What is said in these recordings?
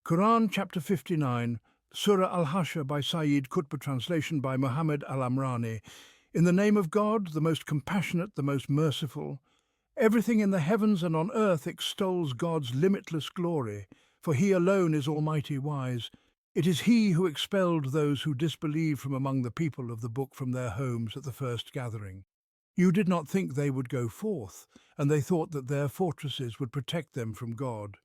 Qur'an chapter 59, Surah Al-Hashr by Sayyid Qutb, translation by Muhammad Al-Amrani. In the name of God, the most compassionate, the most merciful. Everything in the heavens and on earth extols God's limitless glory, for He alone is almighty wise. It is He who expelled those who disbelieved from among the people of the book from their homes at the first gathering. You did not think they would go forth, and they thought that their fortresses would protect them from God.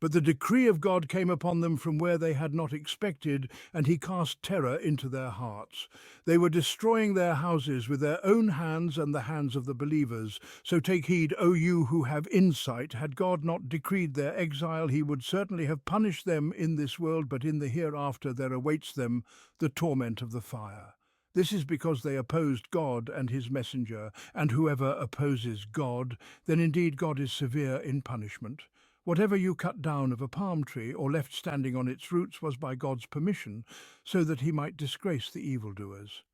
But the decree of God came upon them from where they had not expected, and He cast terror into their hearts. They were destroying their houses with their own hands and the hands of the believers. So take heed, O you who have insight. Had God not decreed their exile, He would certainly have punished them in this world, but in the hereafter there awaits them the torment of the fire. This is because they opposed God and His messenger, and whoever opposes God, then indeed God is severe in punishment. Whatever you cut down of a palm tree or left standing on its roots was by God's permission, so that He might disgrace the evildoers.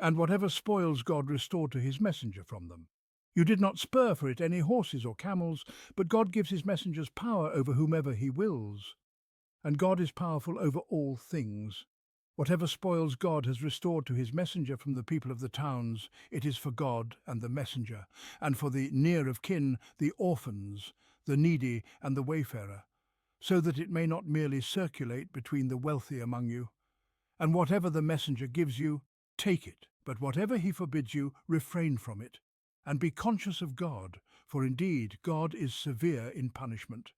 And whatever spoils God restored to His messenger from them. You did not spur for it any horses or camels, but God gives His messengers power over whomever He wills. And God is powerful over all things. Whatever spoils God has restored to His messenger from the people of the towns. It is for God and the messenger, and for the near of kin, the orphans, the needy and the wayfarer, so that it may not merely circulate between the wealthy among you. And whatever the messenger gives you, take it, but whatever he forbids you, refrain from it. And be conscious of God, for indeed God is severe in punishment.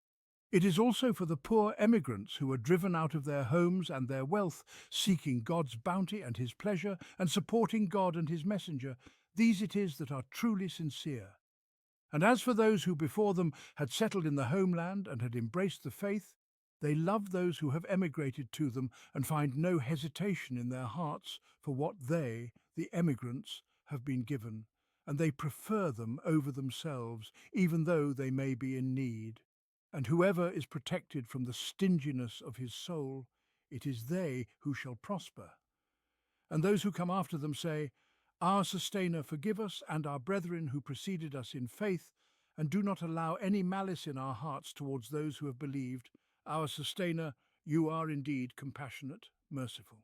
It is also for the poor emigrants who are driven out of their homes and their wealth, seeking God's bounty and His pleasure, and supporting God and His messenger. These it is that are truly sincere. And as for those who before them had settled in the homeland and had embraced the faith, they love those who have emigrated to them and find no hesitation in their hearts for what they, the emigrants, have been given, and they prefer them over themselves, even though they may be in need. And whoever is protected from the stinginess of his soul, it is they who shall prosper. And those who come after them say, Our Sustainer, forgive us and our brethren who preceded us in faith, and do not allow any malice in our hearts towards those who have believed. Our Sustainer, you are indeed compassionate, merciful.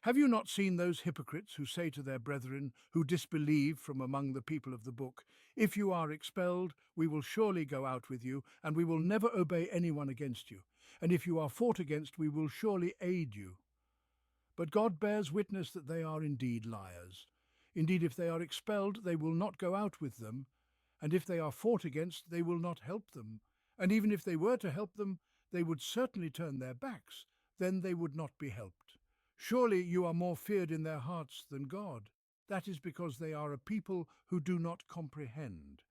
Have you not seen those hypocrites who say to their brethren who disbelieve from among the people of the book, If you are expelled, we will surely go out with you, and we will never obey anyone against you. And if you are fought against, we will surely aid you. But God bears witness that they are indeed liars. Indeed, if they are expelled, they will not go out with them, and if they are fought against, they will not help them. And even if they were to help them, they would certainly turn their backs, then they would not be helped. Surely you are more feared in their hearts than God. That is because they are a people who do not comprehend.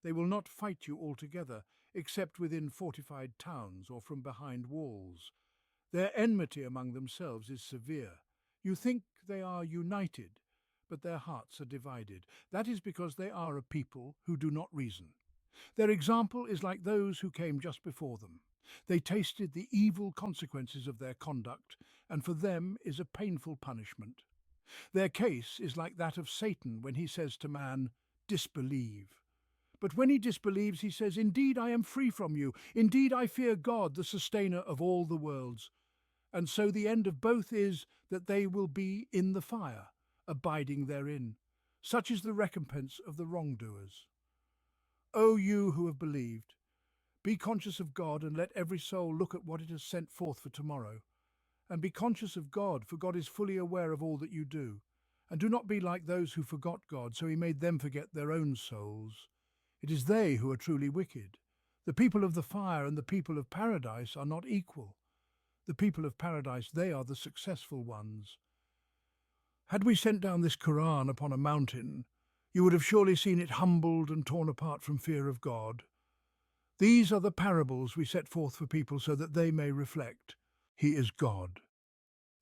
They will not fight you altogether, except within fortified towns or from behind walls. Their enmity among themselves is severe. You think they are united, but their hearts are divided. That is because they are a people who do not reason. Their example is like those who came just before them. They tasted the evil consequences of their conduct, and for them is a painful punishment. Their case is like that of Satan when he says to man, Disbelieve. But when he disbelieves, he says, Indeed, I am free from you. Indeed, I fear God, the sustainer of all the worlds. And so the end of both is that they will be in the fire, abiding therein. Such is the recompense of the wrongdoers. O you who have believed, be conscious of God, and let every soul look at what it has sent forth for tomorrow. And be conscious of God, for God is fully aware of all that you do. And do not be like those who forgot God, so He made them forget their own souls. It is they who are truly wicked. The people of the fire and the people of paradise are not equal. The people of paradise, they are the successful ones. Had we sent down this Qur'an upon a mountain, you would have surely seen it humbled and torn apart from fear of God. These are the parables we set forth for people so that they may reflect. He is God.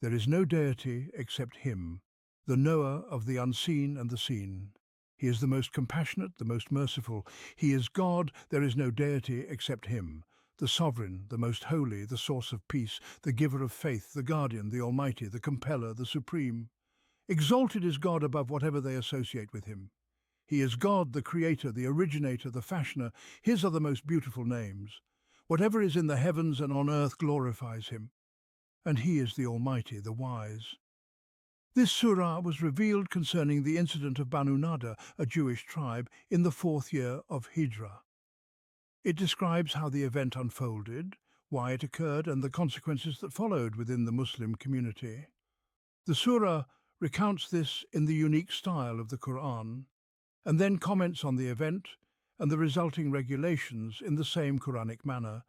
There is no deity except Him, the knower of the unseen and the seen. He is the most compassionate, the most merciful. He is God, there is no deity except Him, the sovereign, the most holy, the source of peace, the giver of faith, the guardian, the almighty, the compeller, the supreme. Exalted is God above whatever they associate with Him. He is God, the creator, the originator, the fashioner. His are the most beautiful names. Whatever is in the heavens and on earth glorifies him, and he is the Almighty, the Wise. This surah was revealed concerning the incident of Banu Nadir, a Jewish tribe, in the 4th year of Hijrah. It describes how the event unfolded, why it occurred, and the consequences that followed within the Muslim community. The surah recounts this in the unique style of the Qur'an, and then comments on the event and the resulting regulations in the same Quranic manner,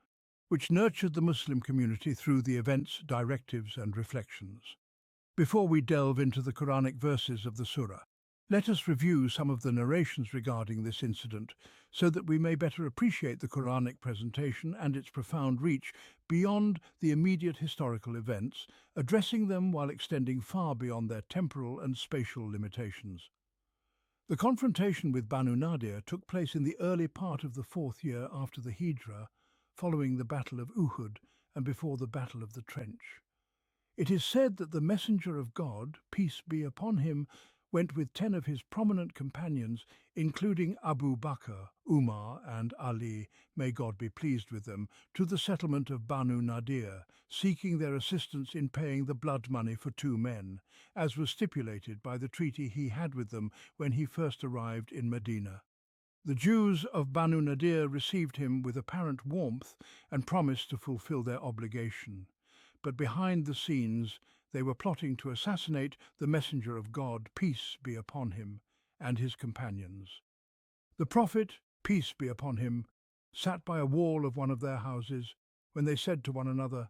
which nurtured the Muslim community through the event's directives and reflections. Before we delve into the Quranic verses of the surah, let us review some of the narrations regarding this incident so that we may better appreciate the Quranic presentation and its profound reach beyond the immediate historical events, addressing them while extending far beyond their temporal and spatial limitations. The confrontation with Banu Nadir took place in the early part of the 4th year after the Hijrah, following the Battle of Uhud and before the Battle of the Trench. It is said that the Messenger of God, peace be upon him, went with 10 of his prominent companions, including Abu Bakr, Umar and Ali, may God be pleased with them, to the settlement of Banu Nadir, seeking their assistance in paying the blood money for 2 men, as was stipulated by the treaty he had with them when he first arrived in Medina. The Jews of Banu Nadir received him with apparent warmth and promised to fulfill their obligation. But behind the scenes, they were plotting to assassinate the Messenger of God, peace be upon him, and his companions. The Prophet, peace be upon him, sat by a wall of one of their houses when they said to one another,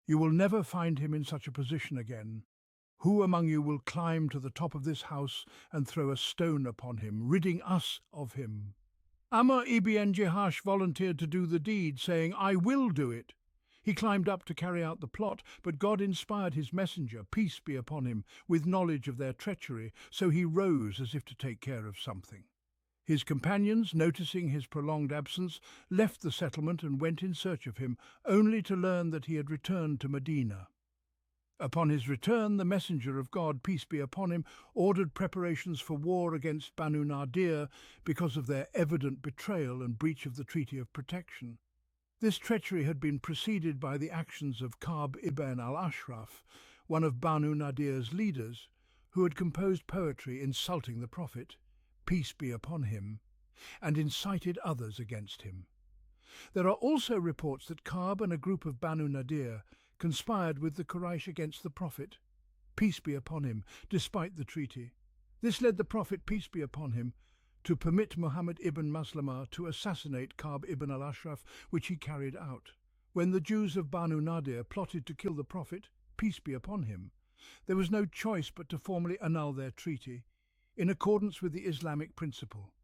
"You will never find him in such a position again. Who among you will climb to the top of this house and throw a stone upon him, ridding us of him?" Amr ibn Jahash volunteered to do the deed, saying, "I will do it." He climbed up to carry out the plot, but God inspired his messenger, peace be upon him, with knowledge of their treachery, so he rose as if to take care of something. His companions, noticing his prolonged absence, left the settlement and went in search of him, only to learn that he had returned to Medina. Upon his return, the Messenger of God, peace be upon him, ordered preparations for war against Banu Nadir because of their evident betrayal and breach of the Treaty of Protection. This treachery had been preceded by the actions of Ka'b ibn al-Ashraf, one of Banu Nadir's leaders, who had composed poetry insulting the Prophet, peace be upon him, and incited others against him. There are also reports that Ka'b and a group of Banu Nadir conspired with the Quraysh against the Prophet, peace be upon him, despite the treaty. This led the Prophet, peace be upon him, to permit Muhammad ibn Maslama to assassinate Ka'b ibn al-Ashraf, which he carried out. When the Jews of Banu Nadir plotted to kill the Prophet, peace be upon him, there was no choice but to formally annul their treaty, in accordance with the Islamic principle.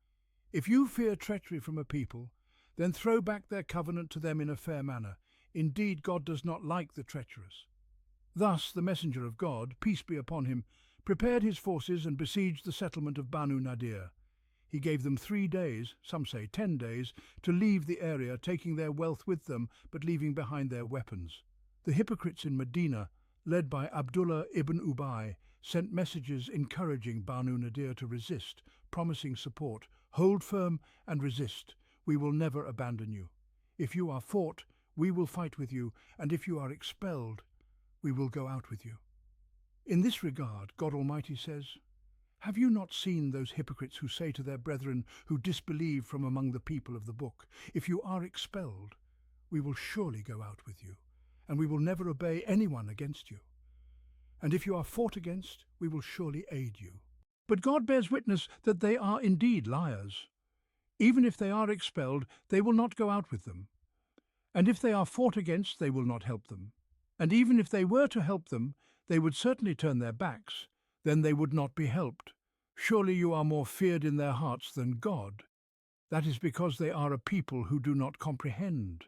If you fear treachery from a people, then throw back their covenant to them in a fair manner. Indeed, God does not like the treacherous. Thus the Messenger of God, peace be upon him, prepared his forces and besieged the settlement of Banu Nadir. He gave them 3 days, some say 10 days, to leave the area, taking their wealth with them, but leaving behind their weapons. The hypocrites in Medina, led by Abdullah ibn Ubay, sent messages encouraging Banu Nadir to resist, promising support. "Hold firm and resist. We will never abandon you. If you are fought, we will fight with you, and if you are expelled, we will go out with you." In this regard, God Almighty says, "Have you not seen those hypocrites who say to their brethren who disbelieve from among the people of the book, 'If you are expelled, we will surely go out with you, and we will never obey anyone against you. And if you are fought against, we will surely aid you.' But God bears witness that they are indeed liars. Even if they are expelled, they will not go out with them. And if they are fought against, they will not help them. And even if they were to help them, they would certainly turn their backs. Then they would not be helped. Surely you are more feared in their hearts than God. That is because they are a people who do not comprehend."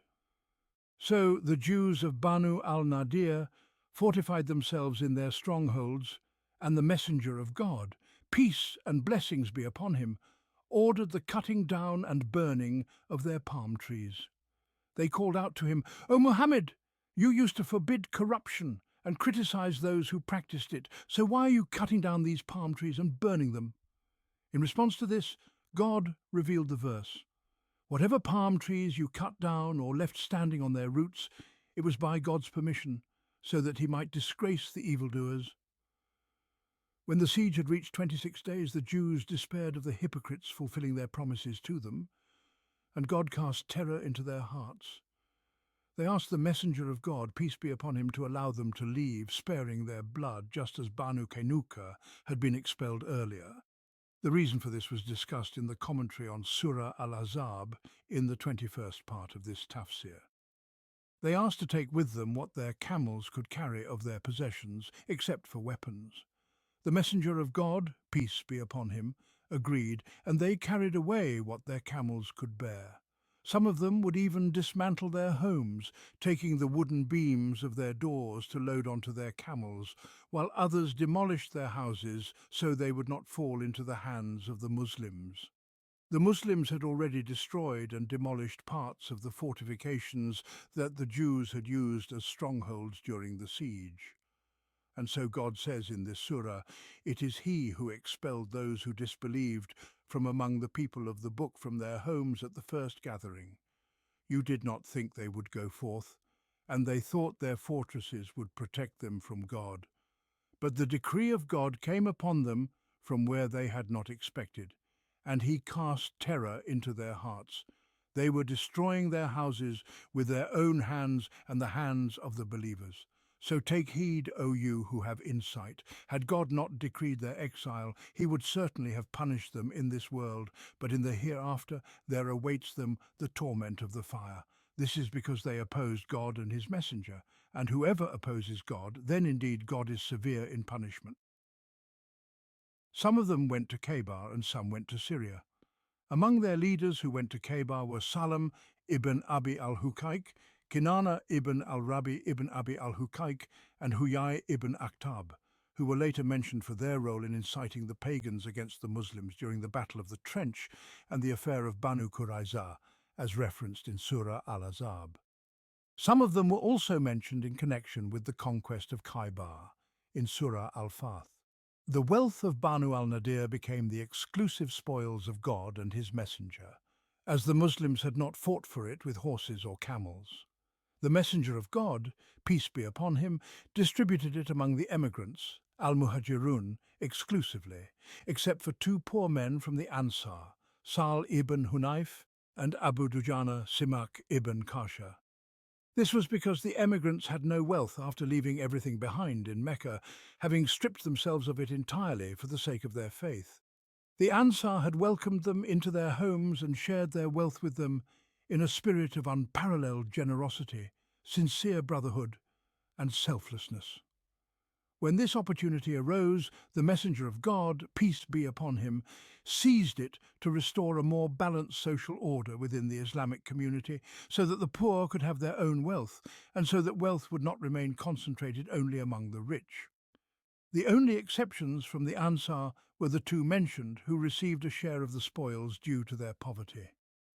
So the Jews of Banu al-Nadir fortified themselves in their strongholds, and the Messenger of God, peace and blessings be upon him, ordered the cutting down and burning of their palm trees. They called out to him, "O Muhammad, you used to forbid corruption and criticize those who practiced it, so why are you cutting down these palm trees and burning them?" In response to this, God revealed the verse, Whatever palm trees you cut down or left standing on their roots, it was by God's permission, so that he might disgrace the evildoers. When the siege had reached 26 days, the Jews despaired of the hypocrites fulfilling their promises to them, and God cast terror into their hearts. They asked the messenger of God, peace be upon him, to allow them to leave, sparing their blood, just as Banu Qaynuqa had been expelled earlier. The reason for this was discussed in the commentary on Surah Al-Ahzab in the 21st part of this tafsir. They asked to take with them what their camels could carry of their possessions, except for weapons. The messenger of God, peace be upon him, agreed, and they carried away what their camels could bear. Some of them would even dismantle their homes, taking the wooden beams of their doors to load onto their camels, while others demolished their houses so they would not fall into the hands of the Muslims. The Muslims had already destroyed and demolished parts of the fortifications that the Jews had used as strongholds during the siege. And so God says in this surah, "It is He who expelled those who disbelieved from among the people of the book from their homes at the first gathering. You did not think they would go forth, and they thought their fortresses would protect them from God. But the decree of God came upon them from where they had not expected, and He cast terror into their hearts. They were destroying their houses with their own hands and the hands of the believers. So take heed, O you who have insight. Had God not decreed their exile, He would certainly have punished them in this world, but in the hereafter there awaits them the torment of the fire. This is because they opposed God and His messenger, and whoever opposes God, then indeed God is severe in punishment." Some of them went to Khaybar and some went to Syria. Among their leaders who went to Khaybar were Salam ibn Abi al-Hukayk, Kinana ibn al-Rabi ibn Abi al-Hukayk, and Huyai ibn Akhtab, who were later mentioned for their role in inciting the pagans against the Muslims during the Battle of the Trench and the affair of Banu Qurayza, as referenced in Surah Al-Ahzab. Some of them were also mentioned in connection with the conquest of Khaybar in Surah Al-Fath. The wealth of Banu al-Nadir became the exclusive spoils of God and His messenger, as the Muslims had not fought for it with horses or camels. The messenger of God, peace be upon him, distributed it among the emigrants, al-Muhajirun, exclusively, except for two poor men from the Ansar, Sal ibn Hunayf and Abu Dujana Simak ibn Kasha. This was because the emigrants had no wealth after leaving everything behind in Mecca, having stripped themselves of it entirely for the sake of their faith. The Ansar had welcomed them into their homes and shared their wealth with them in a spirit of unparalleled generosity, sincere brotherhood, and selflessness. When this opportunity arose, the messenger of God, peace be upon him, seized it to restore a more balanced social order within the Islamic community, so that the poor could have their own wealth, and so that wealth would not remain concentrated only among the rich. The only exceptions from the Ansar were the two mentioned, who received a share of the spoils due to their poverty.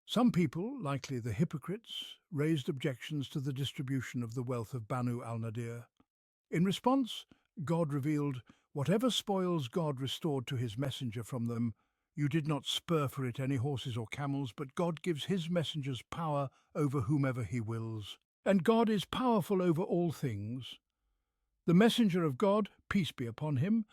Some people, likely the hypocrites, raised objections to the distribution of the wealth of Banu al-Nadir. In response, God revealed, "Whatever spoils God restored to His messenger from them, you did not spur for it any horses or camels, but God gives His messengers power over whomever He wills. And God is powerful over all things." The messenger of God, peace be upon him,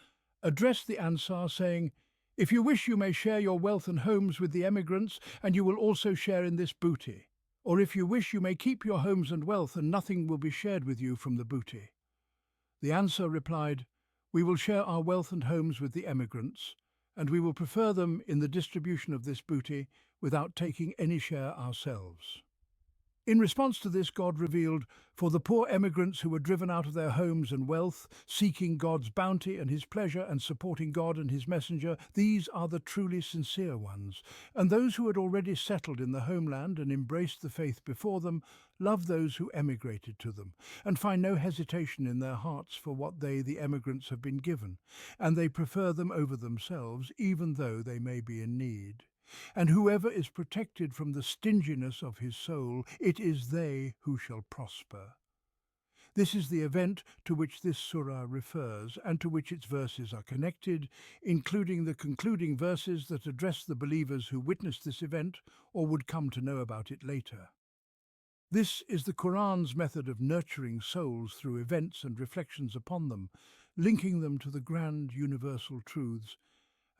addressed the Ansar, saying, "If you wish, you may share your wealth and homes with the emigrants, and you will also share in this booty. Or if you wish, you may keep your homes and wealth, and nothing will be shared with you from the booty." The Ansar replied, "We will share our wealth and homes with the emigrants, and we will prefer them in the distribution of this booty without taking any share ourselves." In response to this, God revealed, "For the poor emigrants who were driven out of their homes and wealth, seeking God's bounty and His pleasure and supporting God and His messenger, these are the truly sincere ones. And those who had already settled in the homeland and embraced the faith before them, love those who emigrated to them, and find no hesitation in their hearts for what they, the emigrants, have been given, and they prefer them over themselves, even though they may be in need. And whoever is protected from the stinginess of his soul, it is they who shall prosper." This is the event to which this surah refers and to which its verses are connected, including the concluding verses that address the believers who witnessed this event or would come to know about it later. This is the Qur'an's method of nurturing souls through events and reflections upon them, linking them to the grand universal truths,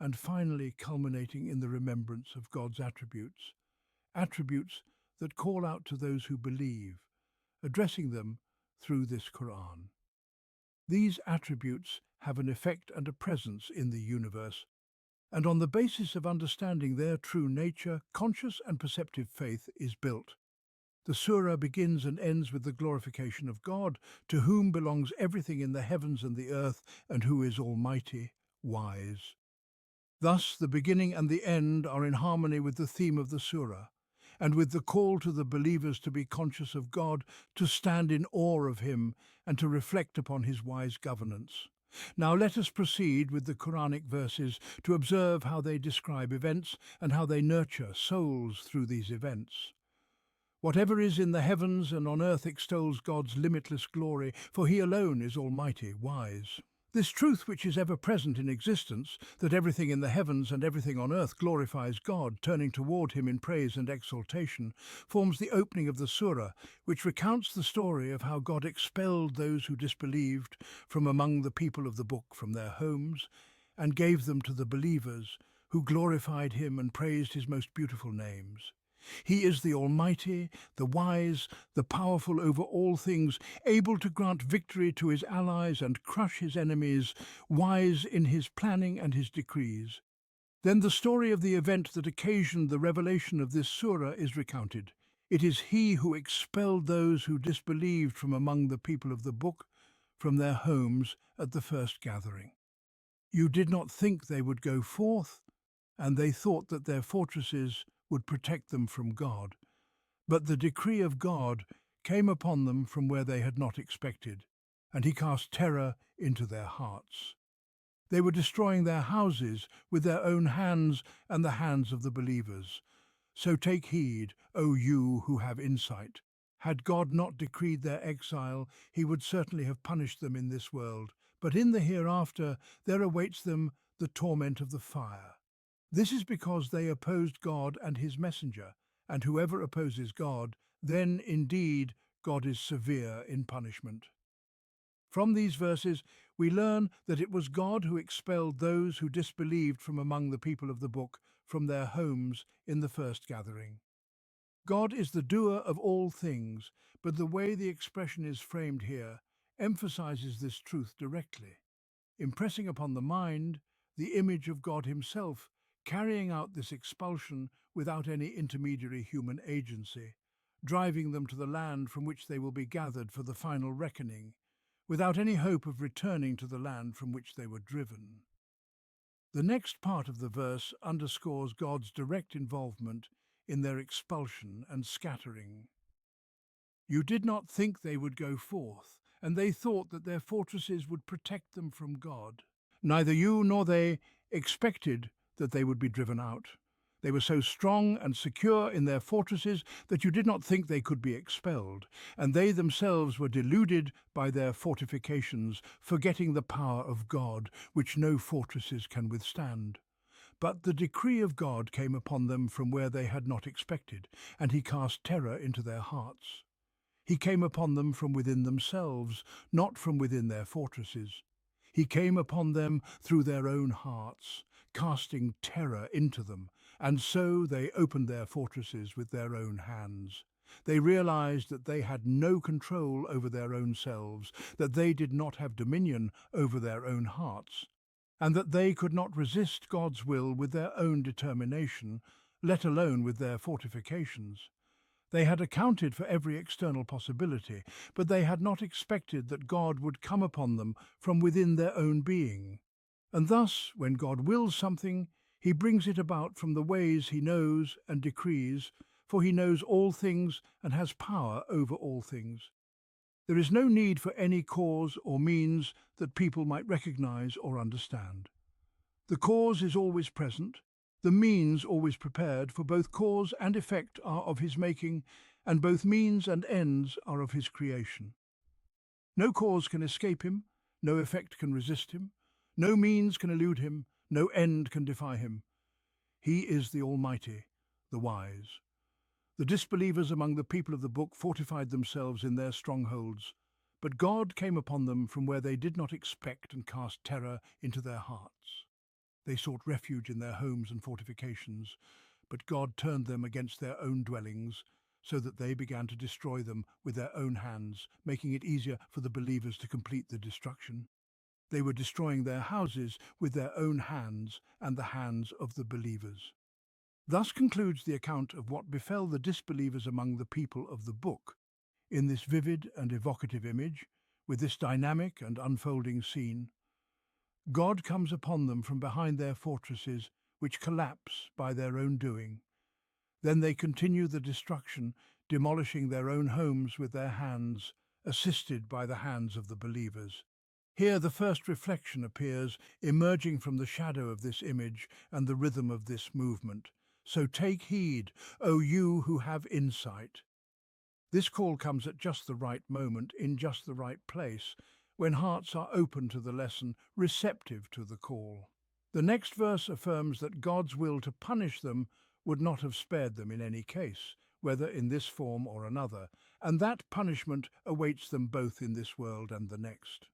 and finally culminating in the remembrance of God's attributes that call out to those who believe, addressing them through this Qur'an. These attributes have an effect and a presence in the universe, and on the basis of understanding their true nature, conscious and perceptive faith is built. The surah begins and ends with the glorification of God, to whom belongs everything in the heavens and the earth, and who is almighty, wise. Thus, the beginning and the end are in harmony with the theme of the surah, and with the call to the believers to be conscious of God, to stand in awe of Him, and to reflect upon His wise governance. Now let us proceed with the Quranic verses to observe how they describe events and how they nurture souls through these events. Whatever is in the heavens and on earth extols God's limitless glory, for He alone is almighty, wise. This truth, which is ever present in existence, that everything in the heavens and everything on earth glorifies God, turning toward Him in praise and exaltation, forms the opening of the surah, which recounts the story of how God expelled those who disbelieved from among the people of the book from their homes, and gave them to the believers, who glorified Him and praised His most beautiful names. He is the Almighty, the wise, the powerful over all things, able to grant victory to His allies and crush His enemies, wise in His planning and His decrees. Then the story of the event that occasioned the revelation of this surah is recounted. It is He who expelled those who disbelieved from among the people of the book, from their homes at the first gathering. You did not think they would go forth, and they thought that their fortresses would protect them from God. But the decree of God came upon them from where they had not expected, and He cast terror into their hearts. They were destroying their houses with their own hands and the hands of the believers. So take heed, O you who have insight. Had God not decreed their exile, He would certainly have punished them in this world, but in the hereafter there awaits them the torment of the fire. This is because they opposed God and His messenger, and whoever opposes God, then indeed God is severe in punishment. From these verses, we learn that it was God who expelled those who disbelieved from among the people of the book from their homes in the first gathering. God is the doer of all things, but the way the expression is framed here emphasizes this truth directly, impressing upon the mind the image of God Himself carrying out this expulsion without any intermediary human agency, driving them to the land from which they will be gathered for the final reckoning, without any hope of returning to the land from which they were driven. The next part of the verse underscores God's direct involvement in their expulsion and scattering. You did not think they would go forth, and they thought that their fortresses would protect them from God. Neither you nor they expected that they would be driven out. They were so strong and secure in their fortresses that you did not think they could be expelled, and they themselves were deluded by their fortifications, forgetting the power of God, which no fortresses can withstand. But the decree of God came upon them from where they had not expected, and He cast terror into their hearts. He came upon them from within themselves, not from within their fortresses. He came upon them through their own hearts, casting terror into them, and so they opened their fortresses with their own hands. They realized that they had no control over their own selves, that they did not have dominion over their own hearts, and that they could not resist God's will with their own determination, let alone with their fortifications. They had accounted for every external possibility, but they had not expected that God would come upon them from within their own being. And thus, when God wills something, He brings it about from the ways He knows and decrees, for He knows all things and has power over all things. There is no need for any cause or means that people might recognize or understand. The cause is always present, the means always prepared, for both cause and effect are of His making, and both means and ends are of His creation. No cause can escape him, no effect can resist him, no means can elude him, no end can defy him. He is the Almighty, the Wise. The disbelievers among the people of the book fortified themselves in their strongholds, but God came upon them from where they did not expect and cast terror into their hearts. They sought refuge in their homes and fortifications, but God turned them against their own dwellings, so that they began to destroy them with their own hands, making it easier for the believers to complete the destruction. They were destroying their houses with their own hands and the hands of the believers. Thus concludes the account of what befell the disbelievers among the people of the book, in this vivid and evocative image, with this dynamic and unfolding scene. God comes upon them from behind their fortresses, which collapse by their own doing. Then they continue the destruction, demolishing their own homes with their hands, assisted by the hands of the believers. Here the first reflection appears, emerging from the shadow of this image and the rhythm of this movement. So take heed, O you who have insight. This call comes at just the right moment, in just the right place, when hearts are open to the lesson, receptive to the call. The next verse affirms that God's will to punish them would not have spared them in any case, whether in this form or another, and that punishment awaits them both in this world and the next.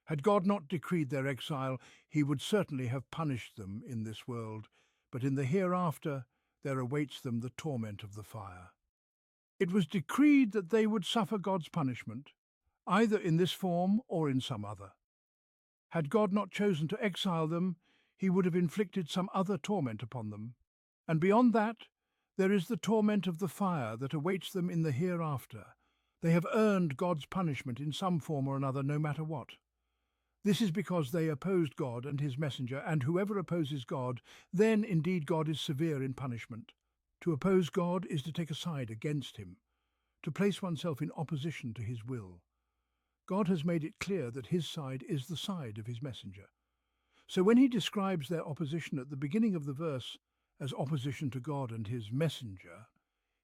Had God not decreed their exile, he would certainly have punished them in this world, but in the hereafter there awaits them the torment of the fire. It was decreed that they would suffer God's punishment, either in this form or in some other. Had God not chosen to exile them, he would have inflicted some other torment upon them. And beyond that, there is the torment of the fire that awaits them in the hereafter. They have earned God's punishment in some form or another, no matter what. This is because they opposed God and his messenger, and whoever opposes God, then indeed God is severe in punishment. To oppose God is to take a side against him, to place oneself in opposition to his will. God has made it clear that his side is the side of his messenger. So when he describes their opposition at the beginning of the verse as opposition to God and his messenger,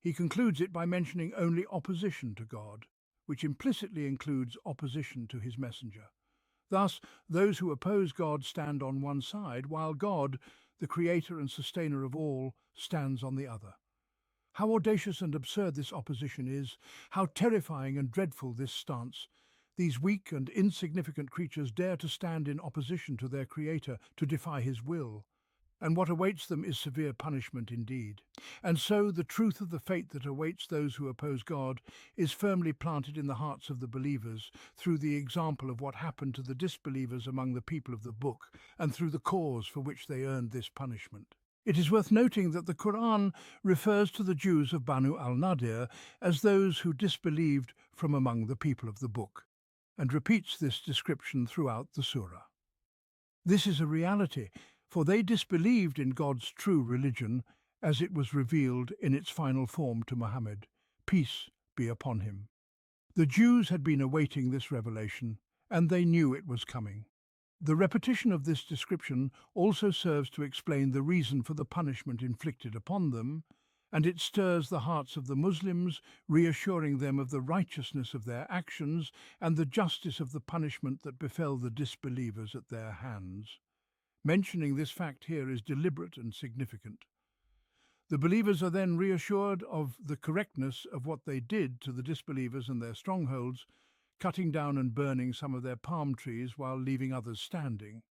he concludes it by mentioning only opposition to God, which implicitly includes opposition to his messenger. Thus, those who oppose God stand on one side, while God, the creator and sustainer of all, stands on the other. How audacious and absurd this opposition is, how terrifying and dreadful this stance. These weak and insignificant creatures dare to stand in opposition to their creator, to defy his will. And what awaits them is severe punishment indeed. And so the truth of the fate that awaits those who oppose God is firmly planted in the hearts of the believers through the example of what happened to the disbelievers among the people of the book, and through the cause for which they earned this punishment. It is worth noting that the Qur'an refers to the Jews of Banu al-Nadir as those who disbelieved from among the people of the book, and repeats this description throughout the surah. This is a reality, for they disbelieved in God's true religion as it was revealed in its final form to Muhammad, peace be upon him. The Jews had been awaiting this revelation, and they knew it was coming. The repetition of this description also serves to explain the reason for the punishment inflicted upon them, and it stirs the hearts of the Muslims, reassuring them of the righteousness of their actions and the justice of the punishment that befell the disbelievers at their hands. Mentioning this fact here is deliberate and significant. The believers are then reassured of the correctness of what they did to the disbelievers and their strongholds, cutting down and burning some of their palm trees while leaving others standing.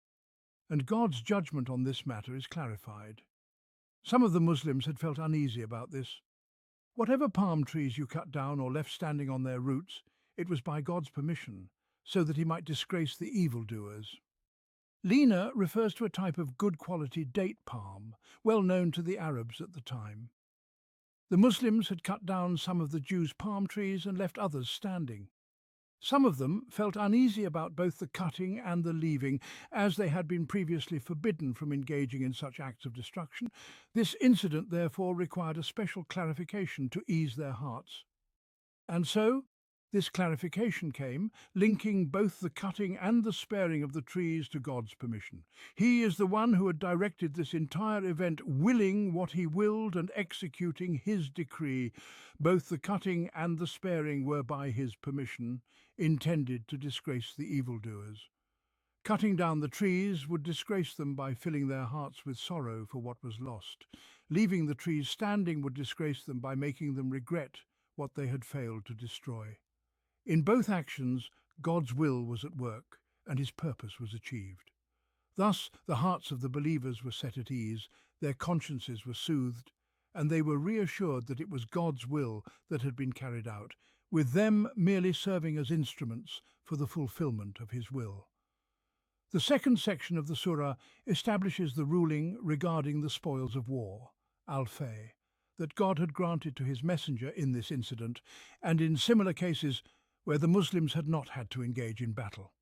And God's judgment on this matter is clarified. Some of the Muslims had felt uneasy about this. Whatever palm trees you cut down or left standing on their roots, it was by God's permission, so that he might disgrace the evildoers. Lina refers to a type of good quality date palm, well known to the Arabs at the time. The Muslims had cut down some of the Jews' palm trees and left others standing. Some of them felt uneasy about both the cutting and the leaving, as they had been previously forbidden from engaging in such acts of destruction. This incident therefore required a special clarification to ease their hearts. And so, This clarification came, linking both the cutting and the sparing of the trees to God's permission. He is the one who had directed this entire event, willing what he willed and executing his decree. Both the cutting and the sparing were by his permission, intended to disgrace the evildoers. Cutting down the trees would disgrace them by filling their hearts with sorrow for what was lost. Leaving the trees standing would disgrace them by making them regret what they had failed to destroy. In both actions, God's will was at work, and his purpose was achieved. Thus, the hearts of the believers were set at ease, their consciences were soothed, and they were reassured that it was God's will that had been carried out, with them merely serving as instruments for the fulfillment of his will. The second section of the surah establishes the ruling regarding the spoils of war, al-Fay, that God had granted to his messenger in this incident, and in similar cases where the Muslims had not had to engage in battle.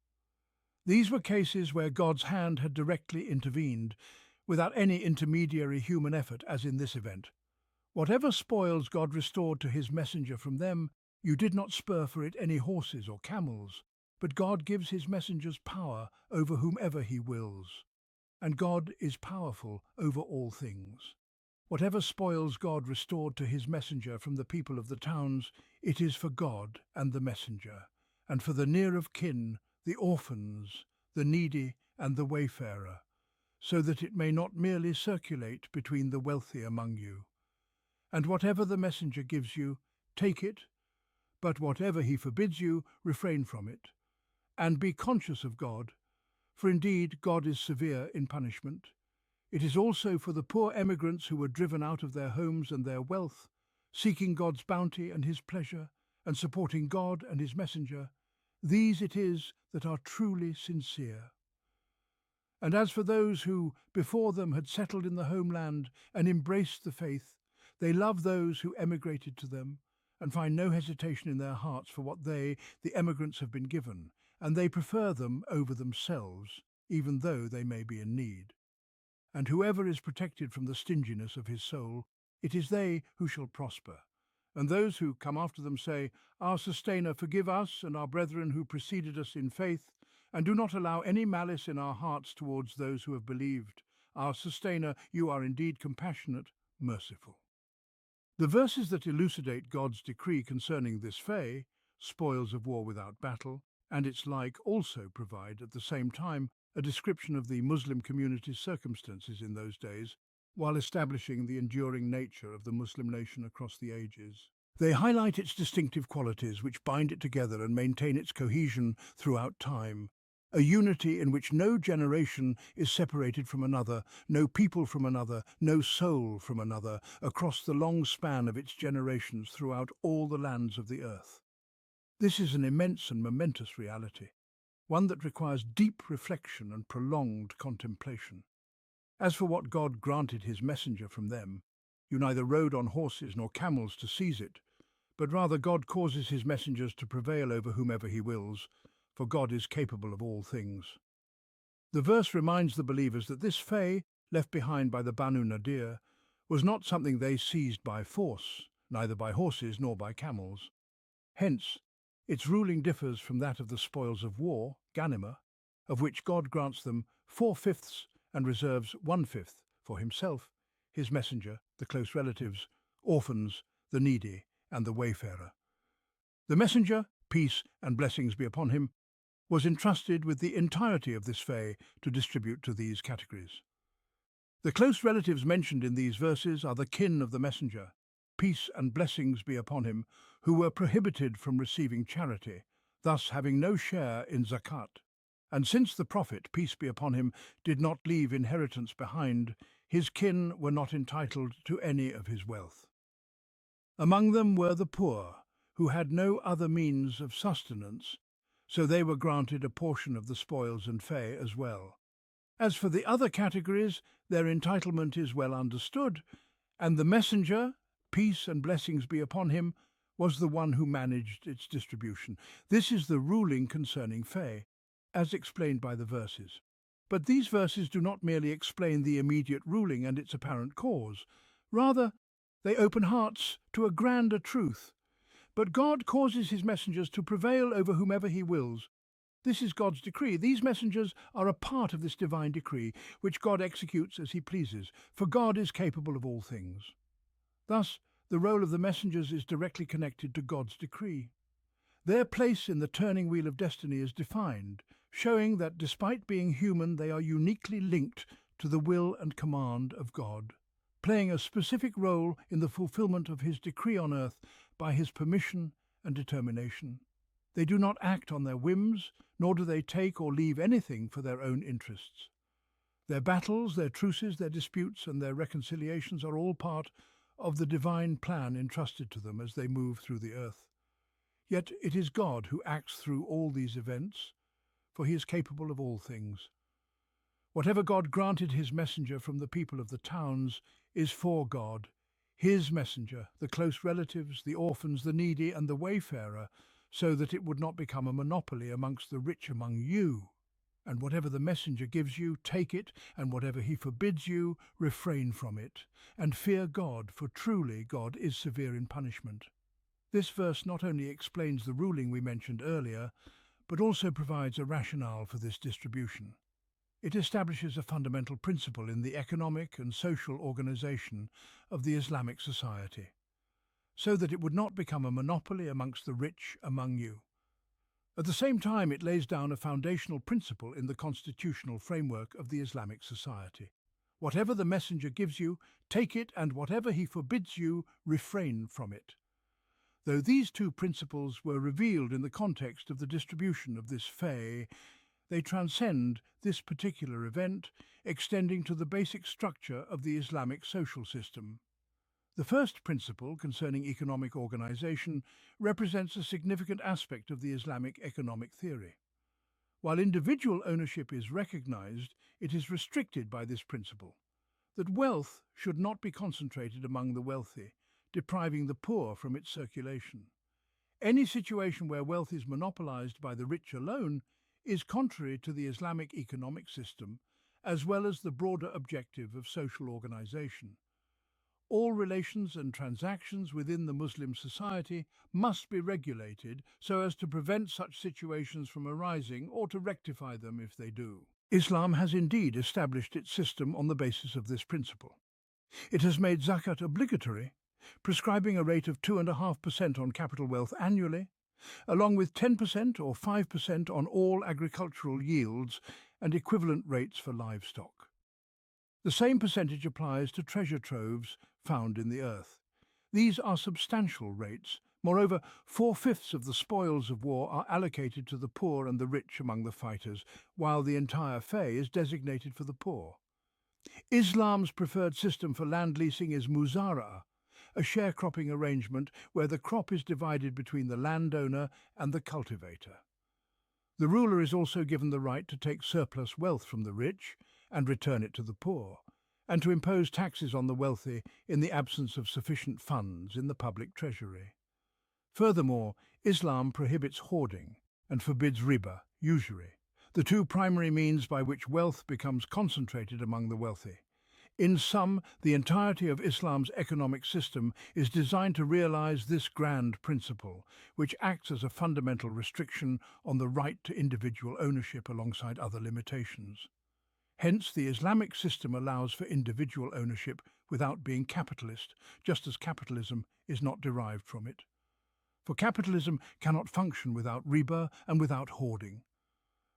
These were cases where God's hand had directly intervened, without any intermediary human effort, as in this event. Whatever spoils God restored to his messenger from them, you did not spur for it any horses or camels, but God gives his messengers power over whomever he wills, and God is powerful over all things. Whatever spoils God restored to his messenger from the people of the towns, it is for God and the messenger, and for the near of kin, the orphans, the needy, and the wayfarer, so that it may not merely circulate between the wealthy among you. And whatever the messenger gives you, take it, but whatever he forbids you, refrain from it, and be conscious of God, for indeed God is severe in punishment. It is also for the poor emigrants who were driven out of their homes and their wealth, seeking God's bounty and his pleasure, and supporting God and his messenger. These it is that are truly sincere. And as for those who before them had settled in the homeland and embraced the faith, they love those who emigrated to them, and find no hesitation in their hearts for what they, the emigrants, have been given, and they prefer them over themselves, even though they may be in need. And whoever is protected from the stinginess of his soul, it is they who shall prosper. And those who come after them say, Our Sustainer, forgive us and our brethren who preceded us in faith, and do not allow any malice in our hearts towards those who have believed. Our Sustainer, you are indeed compassionate, merciful. The verses that elucidate God's decree concerning this fay, spoils of war without battle, and its like also provide at the same time a description of the Muslim community's circumstances in those days, while establishing the enduring nature of the Muslim nation across the ages. They highlight its distinctive qualities which bind it together and maintain its cohesion throughout time, a unity in which no generation is separated from another, no people from another, no soul from another, across the long span of its generations throughout all the lands of the earth. This is an immense and momentous reality, one that requires deep reflection and prolonged contemplation. As for what God granted his messenger from them, you neither rode on horses nor camels to seize it, but rather God causes his messengers to prevail over whomever he wills, for God is capable of all things. The verse reminds the believers that this fay, left behind by the Banu Nadir, was not something they seized by force, neither by horses nor by camels. Hence, its ruling differs from that of the spoils of war, Ghanima, of which God grants them 4/5 and reserves 1/5 for himself, his messenger, the close relatives, orphans, the needy, and the wayfarer. The messenger, peace and blessings be upon him, was entrusted with the entirety of this fay to distribute to these categories. The close relatives mentioned in these verses are the kin of the messenger, peace and blessings be upon him, who were prohibited from receiving charity, thus having no share in zakat. And since the Prophet, peace be upon him, did not leave inheritance behind, his kin were not entitled to any of his wealth. Among them were the poor, who had no other means of sustenance, so they were granted a portion of the spoils and fay as well. As for the other categories, their entitlement is well understood, and the messenger, peace and blessings be upon him, was the one who managed its distribution. This is the ruling concerning fay, as explained by the verses. But these verses do not merely explain the immediate ruling and its apparent cause. Rather, they open hearts to a grander truth. But God causes his messengers to prevail over whomever he wills. This is God's decree. These messengers are a part of this divine decree, which God executes as he pleases, for God is capable of all things. Thus, the role of the messengers is directly connected to God's decree. Their place in the turning wheel of destiny is defined, showing that despite being human, they are uniquely linked to the will and command of God, playing a specific role in the fulfillment of his decree on earth by his permission and determination. They do not act on their whims, nor do they take or leave anything for their own interests. Their battles, their truces, their disputes, and their reconciliations are all part of the divine plan entrusted to them as they move through the earth. Yet it is God who acts through all these events, for he is capable of all things. Whatever God granted his messenger from the people of the towns is for God, his messenger, the close relatives, the orphans, the needy, and the wayfarer, so that it would not become a monopoly amongst the rich among you. And whatever the messenger gives you, take it, and whatever he forbids you, refrain from it, and fear God, for truly God is severe in punishment. This verse not only explains the ruling we mentioned earlier, but also provides a rationale for this distribution. It establishes a fundamental principle in the economic and social organization of the Islamic society, so that it would not become a monopoly amongst the rich among you. At the same time, it lays down a foundational principle in the constitutional framework of the Islamic society. Whatever the messenger gives you, take it, and whatever he forbids you, refrain from it. Though these two principles were revealed in the context of the distribution of this fay, they transcend this particular event, extending to the basic structure of the Islamic social system. The first principle, concerning economic organization, represents a significant aspect of the Islamic economic theory. While individual ownership is recognized, it is restricted by this principle, that wealth should not be concentrated among the wealthy, depriving the poor from its circulation. Any situation where wealth is monopolized by the rich alone is contrary to the Islamic economic system, as well as the broader objective of social organization. All relations and transactions within the Muslim society must be regulated so as to prevent such situations from arising or to rectify them if they do. Islam has indeed established its system on the basis of this principle. It has made zakat obligatory, prescribing a rate of 2.5% on capital wealth annually, along with 10% or 5% on all agricultural yields and equivalent rates for livestock. The same percentage applies to treasure troves found in the earth. These are substantial rates. Moreover, 4/5 of the spoils of war are allocated to the poor and the rich among the fighters, while the entire fay is designated for the poor. Islam's preferred system for land leasing is muzara'a, a sharecropping arrangement where the crop is divided between the landowner and the cultivator. The ruler is also given the right to take surplus wealth from the rich and return it to the poor, and to impose taxes on the wealthy in the absence of sufficient funds in the public treasury. Furthermore, Islam prohibits hoarding and forbids riba, usury, the two primary means by which wealth becomes concentrated among the wealthy. In sum, the entirety of Islam's economic system is designed to realize this grand principle, which acts as a fundamental restriction on the right to individual ownership alongside other limitations. Hence, the Islamic system allows for individual ownership without being capitalist, just as capitalism is not derived from it. For capitalism cannot function without riba and without hoarding.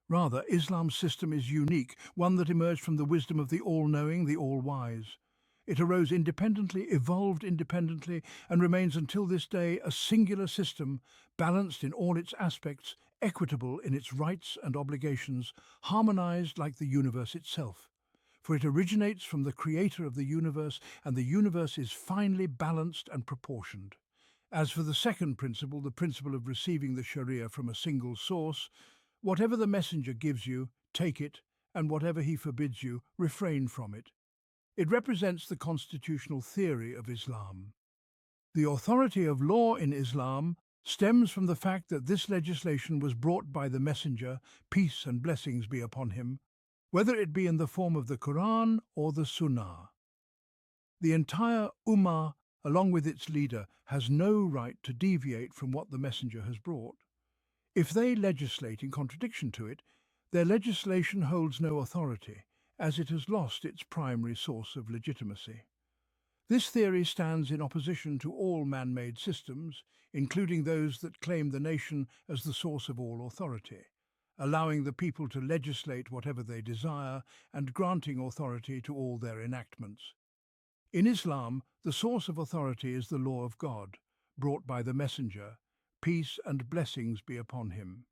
Rather, Islam's system is unique, one that emerged from the wisdom of the all-knowing, the all-wise. It arose independently, evolved independently, and remains until this day a singular system, balanced in all its aspects, equitable in its rights and obligations, harmonized like the universe itself. For it originates from the creator of the universe, and the universe is finely balanced and proportioned. As for the second principle, the principle of receiving the Sharia from a single source, whatever the messenger gives you, take it, and whatever he forbids you, refrain from it. It represents the constitutional theory of Islam. The authority of law in Islam stems from the fact that this legislation was brought by the messenger, peace and blessings be upon him, whether it be in the form of the Qur'an or the Sunnah. The entire Ummah along with its leader, has no right to deviate from what the messenger has brought. If they legislate in contradiction to it, their legislation holds no authority, as it has lost its primary source of legitimacy. This theory stands in opposition to all man-made systems, including those that claim the nation as the source of all authority, allowing the people to legislate whatever they desire and granting authority to all their enactments. In Islam, the source of authority is the law of God, brought by the messenger, peace and blessings be upon him.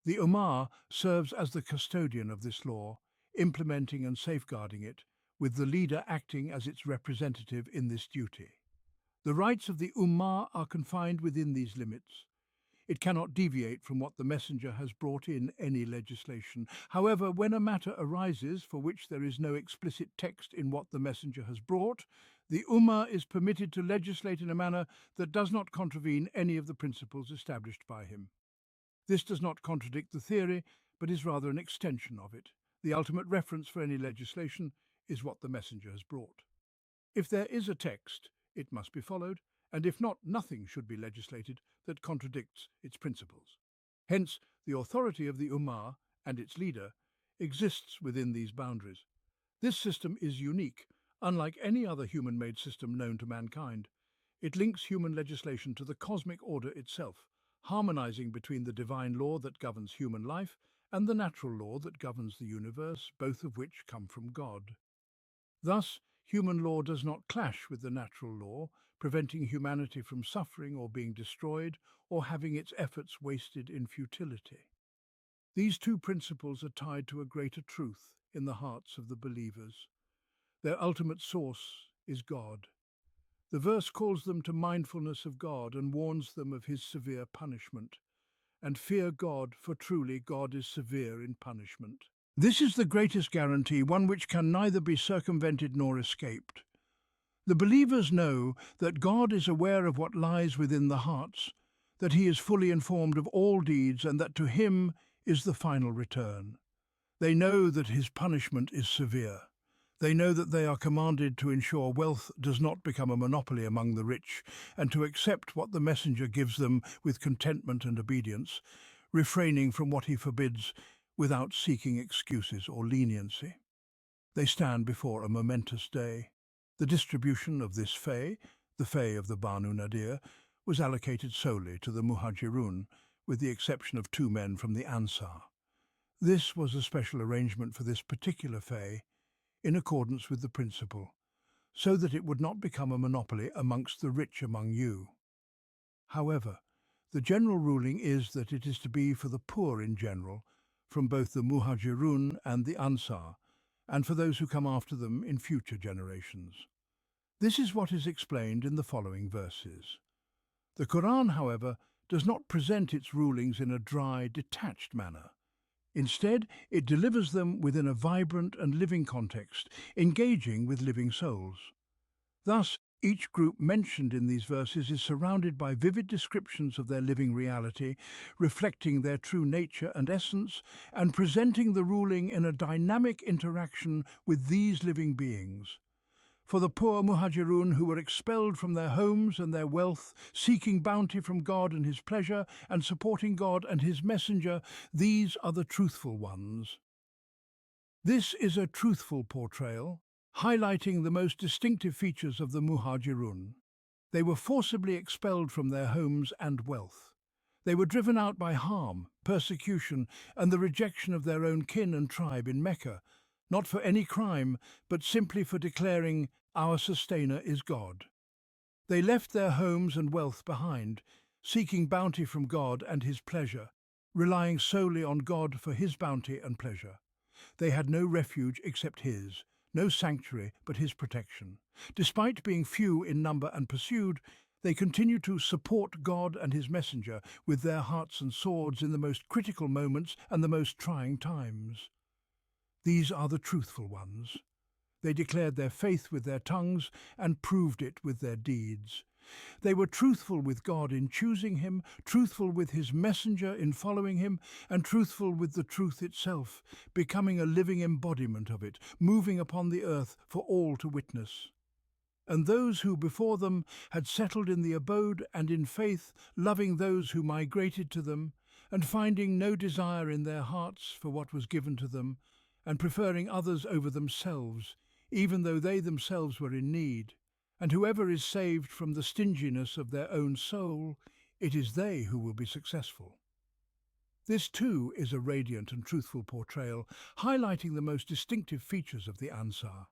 The Ummah serves as the custodian of this law, implementing and safeguarding it, with the leader acting as its representative in this duty. The rights of the Ummah are confined within these limits. It cannot deviate from what the messenger has brought in any legislation. However, when a matter arises for which there is no explicit text in what the messenger has brought, the Ummah is permitted to legislate in a manner that does not contravene any of the principles established by him. This does not contradict the theory, but is rather an extension of it. The ultimate reference for any legislation is what the messenger has brought. If there is a text, it must be followed, and if not, nothing should be legislated that contradicts its principles. Hence, the authority of the Ummah and its leader exists within these boundaries. This system is unique, unlike any other human-made system known to mankind. It links human legislation to the cosmic order itself, harmonizing between the divine law that governs human life and the natural law that governs the universe, both of which come from God. Thus, human law does not clash with the natural law, preventing humanity from suffering or being destroyed or having its efforts wasted in futility. These two principles are tied to a greater truth in the hearts of the believers. Their ultimate source is God. The verse calls them to mindfulness of God and warns them of his severe punishment. And fear God, for truly God is severe in punishment. This is the greatest guarantee, one which can neither be circumvented nor escaped. The believers know that God is aware of what lies within the hearts, that he is fully informed of all deeds, and that to him is the final return. They know that his punishment is severe. They know that they are commanded to ensure wealth does not become a monopoly among the rich, and to accept what the messenger gives them with contentment and obedience, refraining from what he forbids without seeking excuses or leniency. They stand before a momentous day. The distribution of this fay, the fay of the Banu Nadir, was allocated solely to the Muhajirun, with the exception of 2 men from the Ansar. This was a special arrangement for this particular fay, in accordance with the principle, so that it would not become a monopoly amongst the rich among you. However, the general ruling is that it is to be for the poor in general, from both the Muhajirun and the Ansar, and for those who come after them in future generations. This is what is explained in the following verses. The Qur'an, however, does not present its rulings in a dry, detached manner. Instead, it delivers them within a vibrant and living context, engaging with living souls. Thus, each group mentioned in these verses is surrounded by vivid descriptions of their living reality, reflecting their true nature and essence, and presenting the ruling in a dynamic interaction with these living beings. For the poor Muhajirun who were expelled from their homes and their wealth, seeking bounty from God and his pleasure, and supporting God and his messenger, these are the truthful ones. This is a truthful portrayal, highlighting the most distinctive features of the Muhajirun. They were forcibly expelled from their homes and wealth. They were driven out by harm, persecution, and the rejection of their own kin and tribe in Mecca, not for any crime, but simply for declaring, "Our sustainer is God." They left their homes and wealth behind, seeking bounty from God and his pleasure, relying solely on God for his bounty and pleasure. They had no refuge except his, no sanctuary but his protection. Despite being few in number and pursued, they continued to support God and his messenger with their hearts and swords in the most critical moments and the most trying times. These are the truthful ones. They declared their faith with their tongues and proved it with their deeds. They were truthful with God in choosing him, truthful with his messenger in following him, and truthful with the truth itself, becoming a living embodiment of it, moving upon the earth for all to witness. And those who before them had settled in the abode and in faith, loving those who migrated to them, and finding no desire in their hearts for what was given to them, and preferring others over themselves, even though they themselves were in need. And whoever is saved from the stinginess of their own soul, it is they who will be successful. This too is a radiant and truthful portrayal, highlighting the most distinctive features of the Ansar.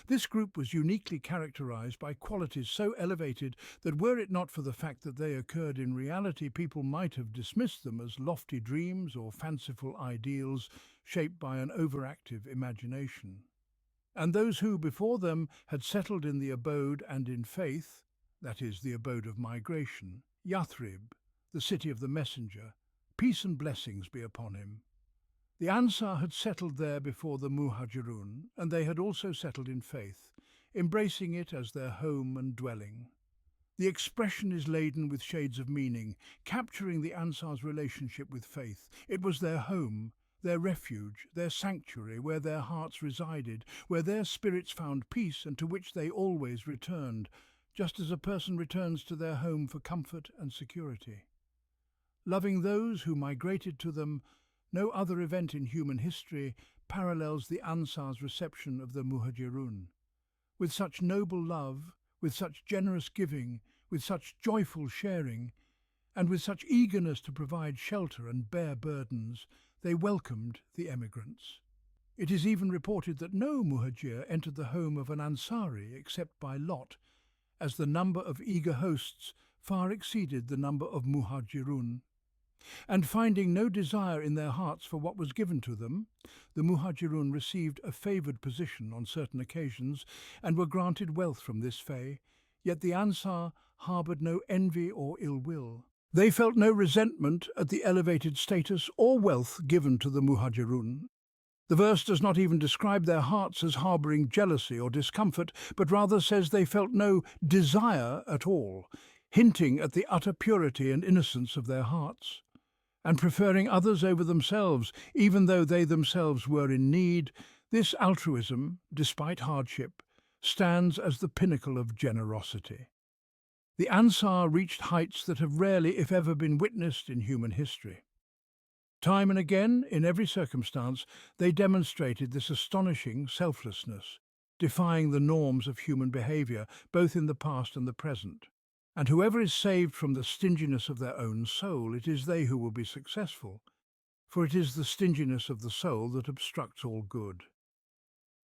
This group was uniquely characterized by qualities so elevated that were it not for the fact that they occurred in reality, people might have dismissed them as lofty dreams or fanciful ideals shaped by an overactive imagination. And those who before them had settled in the abode and in faith, that is, the abode of migration, Yathrib, the city of the messenger, peace and blessings be upon him. The Ansar had settled there before the Muhajirun, and they had also settled in faith, embracing it as their home and dwelling. The expression is laden with shades of meaning, capturing the Ansar's relationship with faith. It was their home, their refuge, their sanctuary, where their hearts resided, where their spirits found peace and to which they always returned, just as a person returns to their home for comfort and security. Loving those who migrated to them, no other event in human history parallels the Ansar's reception of the Muhajirun. With such noble love, with such generous giving, with such joyful sharing, and with such eagerness to provide shelter and bear burdens, they welcomed the emigrants. It is even reported that no Muhajir entered the home of an Ansari except by lot, as the number of eager hosts far exceeded the number of Muhajirun. And finding no desire in their hearts for what was given to them, the Muhajirun received a favoured position on certain occasions and were granted wealth from this fay, yet the Ansar harboured no envy or ill will. They felt no resentment at the elevated status or wealth given to the Muhajirun. The verse does not even describe their hearts as harbouring jealousy or discomfort, but rather says they felt no desire at all, hinting at the utter purity and innocence of their hearts. And preferring others over themselves, even though they themselves were in need, this altruism, despite hardship, stands as the pinnacle of generosity. The Ansar reached heights that have rarely, if ever, been witnessed in human history. Time and again, in every circumstance, they demonstrated this astonishing selflessness, defying the norms of human behaviour, both in the past and the present. And whoever is saved from the stinginess of their own soul, it is they who will be successful, for it is the stinginess of the soul that obstructs all good.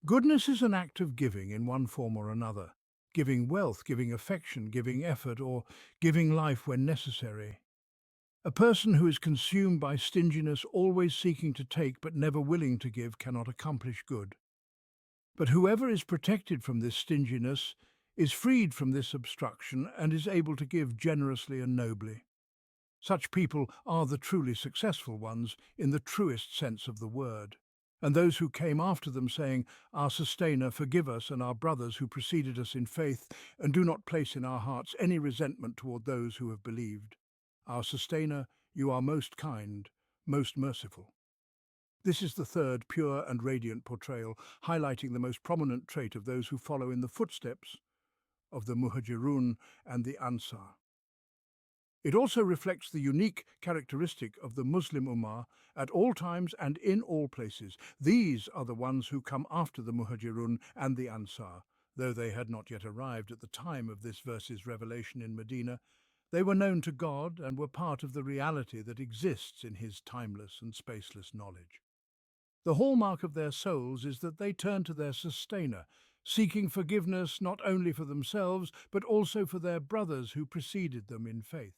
Goodness is an act of giving in one form or another, giving wealth, giving affection, giving effort, or giving life when necessary. A person who is consumed by stinginess, always seeking to take but never willing to give, cannot accomplish good. But whoever is protected from this stinginess is freed from this obstruction and is able to give generously and nobly. Such people are the truly successful ones in the truest sense of the word. And those who came after them saying, "Our Sustainer, forgive us and our brothers who preceded us in faith, and do not place in our hearts any resentment toward those who have believed. Our Sustainer, you are most kind, most merciful." This is the third pure and radiant portrayal, highlighting the most prominent trait of those who follow in the footsteps of the Muhajirun and the Ansar. It also reflects the unique characteristic of the Muslim Ummah at all times and in all places. These are the ones who come after the Muhajirun and the Ansar. Though they had not yet arrived at the time of this verse's revelation in Medina, they were known to God and were part of the reality that exists in his timeless and spaceless knowledge. The hallmark of their souls is that they turn to their Sustainer, seeking forgiveness not only for themselves, but also for their brothers who preceded them in faith.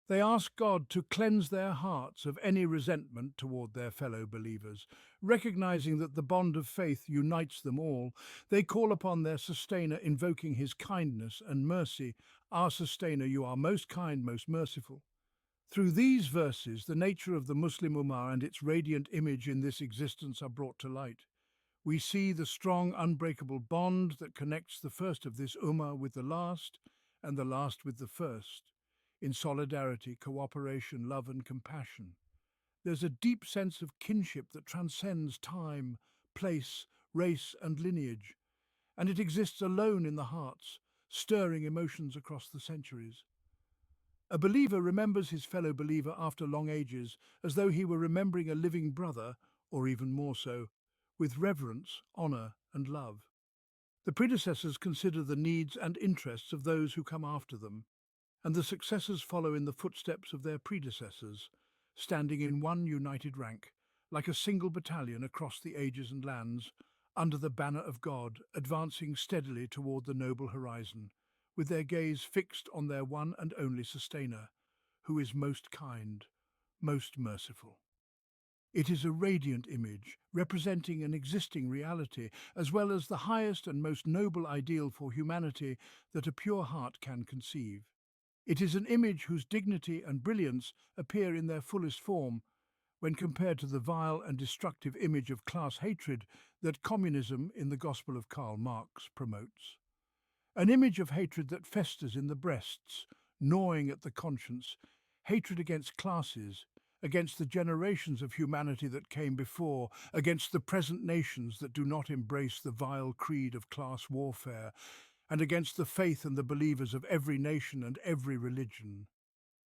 They ask God to cleanse their hearts of any resentment toward their fellow believers. Recognizing that the bond of faith unites them all, they call upon their Sustainer, invoking his kindness and mercy. Our Sustainer, you are most kind, most merciful. Through these verses, the nature of the Muslim Ummah and its radiant image in this existence are brought to light. We see the strong, unbreakable bond that connects the first of this Ummah with the last, and the last with the first, in solidarity, cooperation, love and compassion. There's a deep sense of kinship that transcends time, place, race and lineage, and it exists alone in the hearts, stirring emotions across the centuries. A believer remembers his fellow believer after long ages as though he were remembering a living brother, or even more so, with reverence, honor, and love. The predecessors consider the needs and interests of those who come after them, and the successors follow in the footsteps of their predecessors, standing in one united rank, like a single battalion across the ages and lands, under the banner of God, advancing steadily toward the noble horizon, with their gaze fixed on their one and only sustainer, who is most kind, most merciful. It is a radiant image, representing an existing reality, as well as the highest and most noble ideal for humanity that a pure heart can conceive. It is an image whose dignity and brilliance appear in their fullest form when compared to the vile and destructive image of class hatred that communism in the Gospel of Karl Marx promotes. An image of hatred that festers in the breasts, gnawing at the conscience, hatred against classes, against the generations of humanity that came before, against the present nations that do not embrace the vile creed of class warfare, and against the faith and the believers of every nation and every religion.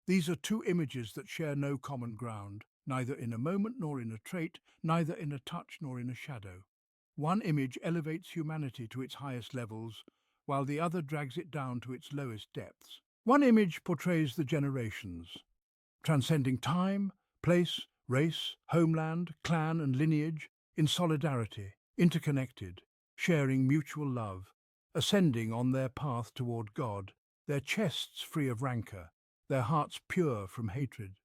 These are two images that share no common ground, neither in a moment nor in a trait, neither in a touch nor in a shadow. One image elevates humanity to its highest levels, while the other drags it down to its lowest depths. One image portrays the generations, transcending time, place, race, homeland, clan and lineage, in solidarity, interconnected, sharing mutual love, ascending on their path toward God, their chests free of rancor, their hearts pure from hatred.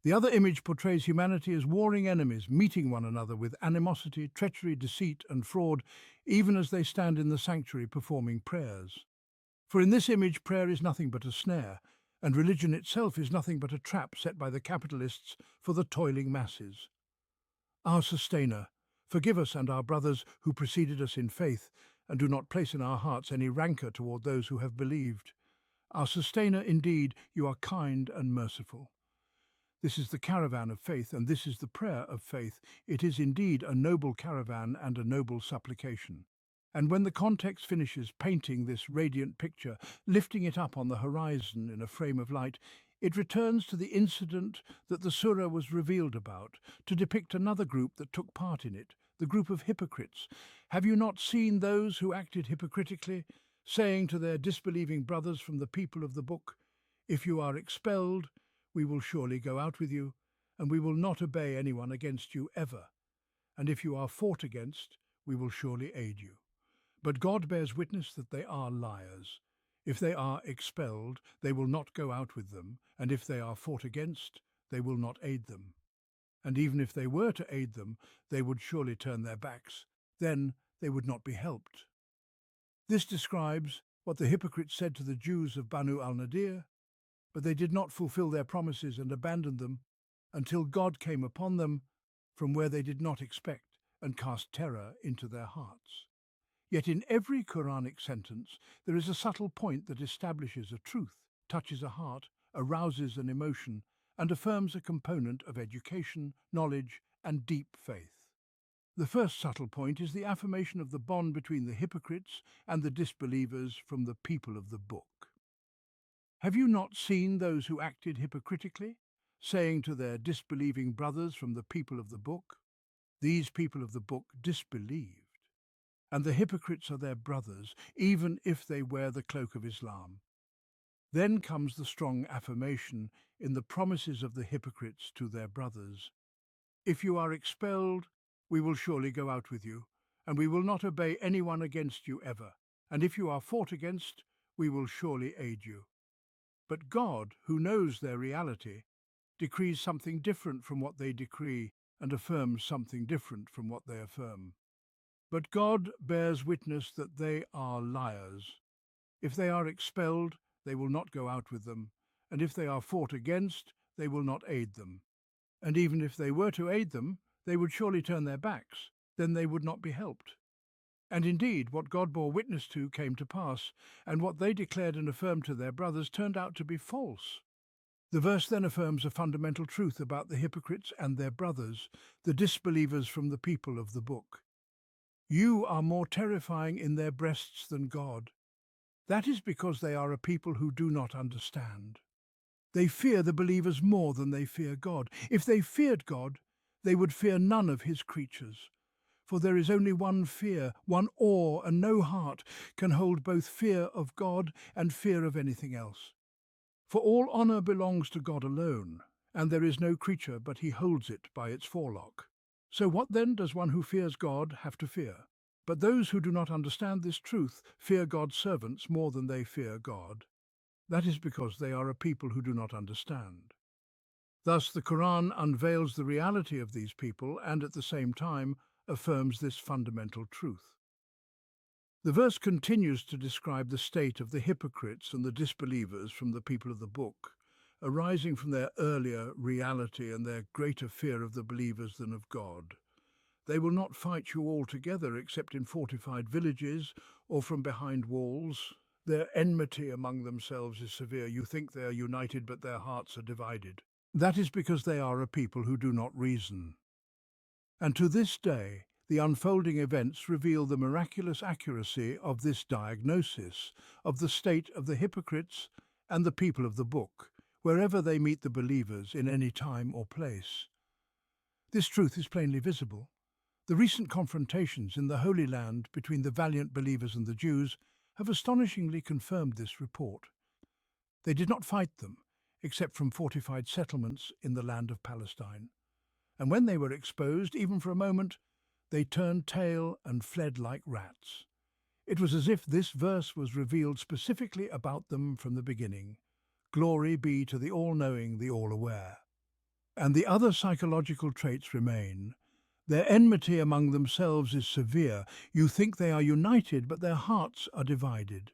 The other image portrays humanity as warring enemies, meeting one another with animosity, treachery, deceit, and fraud, even as they stand in the sanctuary performing prayers. For in this image, prayer is nothing but a snare, and religion itself is nothing but a trap set by the capitalists for the toiling masses. Our Sustainer, forgive us and our brothers who preceded us in faith, and do not place in our hearts any rancor toward those who have believed. Our Sustainer, indeed, you are kind and merciful. This is the caravan of faith, and this is the prayer of faith. It is indeed a noble caravan and a noble supplication. And when the context finishes painting this radiant picture, lifting it up on the horizon in a frame of light, it returns to the incident that the surah was revealed about, to depict another group that took part in it, the group of hypocrites. Have you not seen those who acted hypocritically, saying to their disbelieving brothers from the people of the book, "If you are expelled, we will surely go out with you, and we will not obey anyone against you ever. And if you are fought against, we will surely aid you." But God bears witness that they are liars. If they are expelled, they will not go out with them, and if they are fought against, they will not aid them. And even if they were to aid them, they would surely turn their backs. Then they would not be helped. This describes what the hypocrites said to the Jews of Banu al-Nadir, but they did not fulfill their promises and abandoned them until God came upon them from where they did not expect and cast terror into their hearts. Yet in every Quranic sentence there is a subtle point that establishes a truth, touches a heart, arouses an emotion, and affirms a component of education, knowledge, and deep faith. The first subtle point is the affirmation of the bond between the hypocrites and the disbelievers from the people of the book. Have you not seen those who acted hypocritically, saying to their disbelieving brothers from the people of the book, "These people of the book disbelieved," and the hypocrites are their brothers, even if they wear the cloak of Islam. Then comes the strong affirmation in the promises of the hypocrites to their brothers. "If you are expelled, we will surely go out with you, and we will not obey anyone against you ever. And if you are fought against, we will surely aid you." But God, who knows their reality, decrees something different from what they decree and affirms something different from what they affirm. But God bears witness that they are liars. If they are expelled, they will not go out with them, and if they are fought against, they will not aid them. And even if they were to aid them, they would surely turn their backs, then they would not be helped. And indeed, what God bore witness to came to pass, and what they declared and affirmed to their brothers turned out to be false. The verse then affirms a fundamental truth about the hypocrites and their brothers, the disbelievers from the people of the book. You are more terrifying in their breasts than God. That is because they are a people who do not understand. They fear the believers more than they fear God. If they feared God, they would fear none of his creatures. For there is only one fear, one awe, and no heart can hold both fear of God and fear of anything else. For all honour belongs to God alone, and there is no creature but he holds it by its forelock. So what then does one who fears God have to fear? But those who do not understand this truth fear God's servants more than they fear God. That is because they are a people who do not understand. Thus the Qur'an unveils the reality of these people and at the same time affirms this fundamental truth. The verse continues to describe the state of the hypocrites and the disbelievers from the people of the book, arising from their earlier reality and their greater fear of the believers than of God. They will not fight you all together except in fortified villages or from behind walls. Their enmity among themselves is severe. You think they are united, but their hearts are divided. That is because they are a people who do not reason. And to this day, the unfolding events reveal the miraculous accuracy of this diagnosis of the state of the hypocrites and the people of the book, wherever they meet the believers in any time or place. This truth is plainly visible. The recent confrontations in the Holy Land between the valiant believers and the Jews have astonishingly confirmed this report. They did not fight them, except from fortified settlements in the land of Palestine. And when they were exposed, even for a moment, they turned tail and fled like rats. It was as if this verse was revealed specifically about them from the beginning. Glory be to the all-knowing, the all-aware. And the other psychological traits remain. Their enmity among themselves is severe. You think they are united, but their hearts are divided.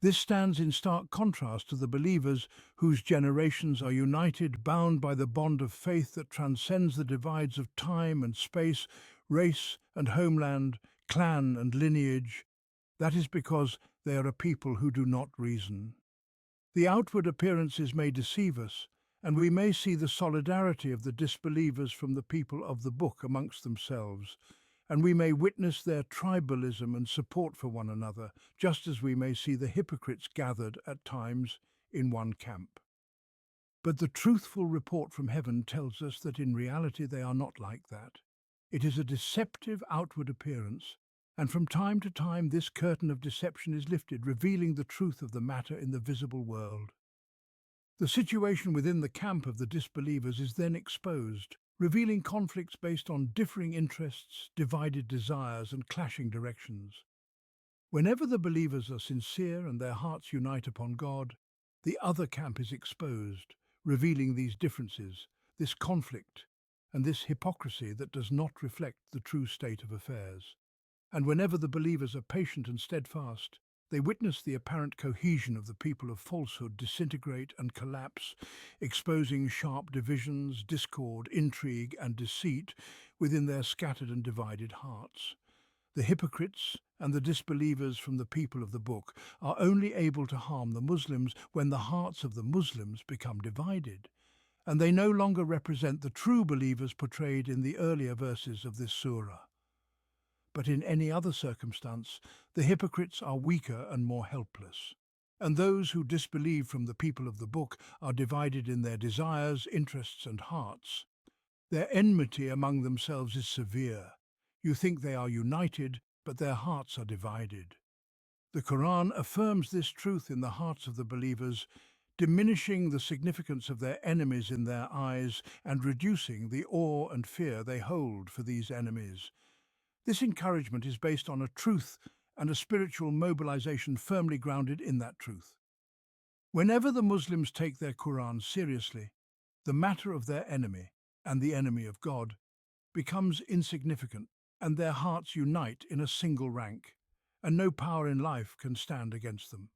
This stands in stark contrast to the believers whose generations are united, bound by the bond of faith that transcends the divides of time and space, race and homeland, clan and lineage. That is because they are a people who do not reason. The outward appearances may deceive us, and we may see the solidarity of the disbelievers from the people of the book amongst themselves, and we may witness their tribalism and support for one another, just as we may see the hypocrites gathered at times in one camp. But the truthful report from heaven tells us that in reality they are not like that. It is a deceptive outward appearance, and from time to time this curtain of deception is lifted, revealing the truth of the matter in the visible world. The situation within the camp of the disbelievers is then exposed, revealing conflicts based on differing interests, divided desires, and clashing directions. Whenever the believers are sincere and their hearts unite upon God, the other camp is exposed, revealing these differences, this conflict, and this hypocrisy that does not reflect the true state of affairs. And whenever the believers are patient and steadfast, they witness the apparent cohesion of the people of falsehood disintegrate and collapse, exposing sharp divisions, discord, intrigue, and deceit within their scattered and divided hearts. The hypocrites and the disbelievers from the people of the book are only able to harm the Muslims when the hearts of the Muslims become divided, and they no longer represent the true believers portrayed in the earlier verses of this surah. But in any other circumstance, the hypocrites are weaker and more helpless, and those who disbelieve from the people of the book are divided in their desires, interests, and hearts. Their enmity among themselves is severe. You think they are united, but their hearts are divided. The Quran affirms this truth in the hearts of the believers, diminishing the significance of their enemies in their eyes and reducing the awe and fear they hold for these enemies. This encouragement is based on a truth and a spiritual mobilization firmly grounded in that truth. Whenever the Muslims take their Quran seriously, the matter of their enemy and the enemy of God becomes insignificant, and their hearts unite in a single rank, and no power in life can stand against them.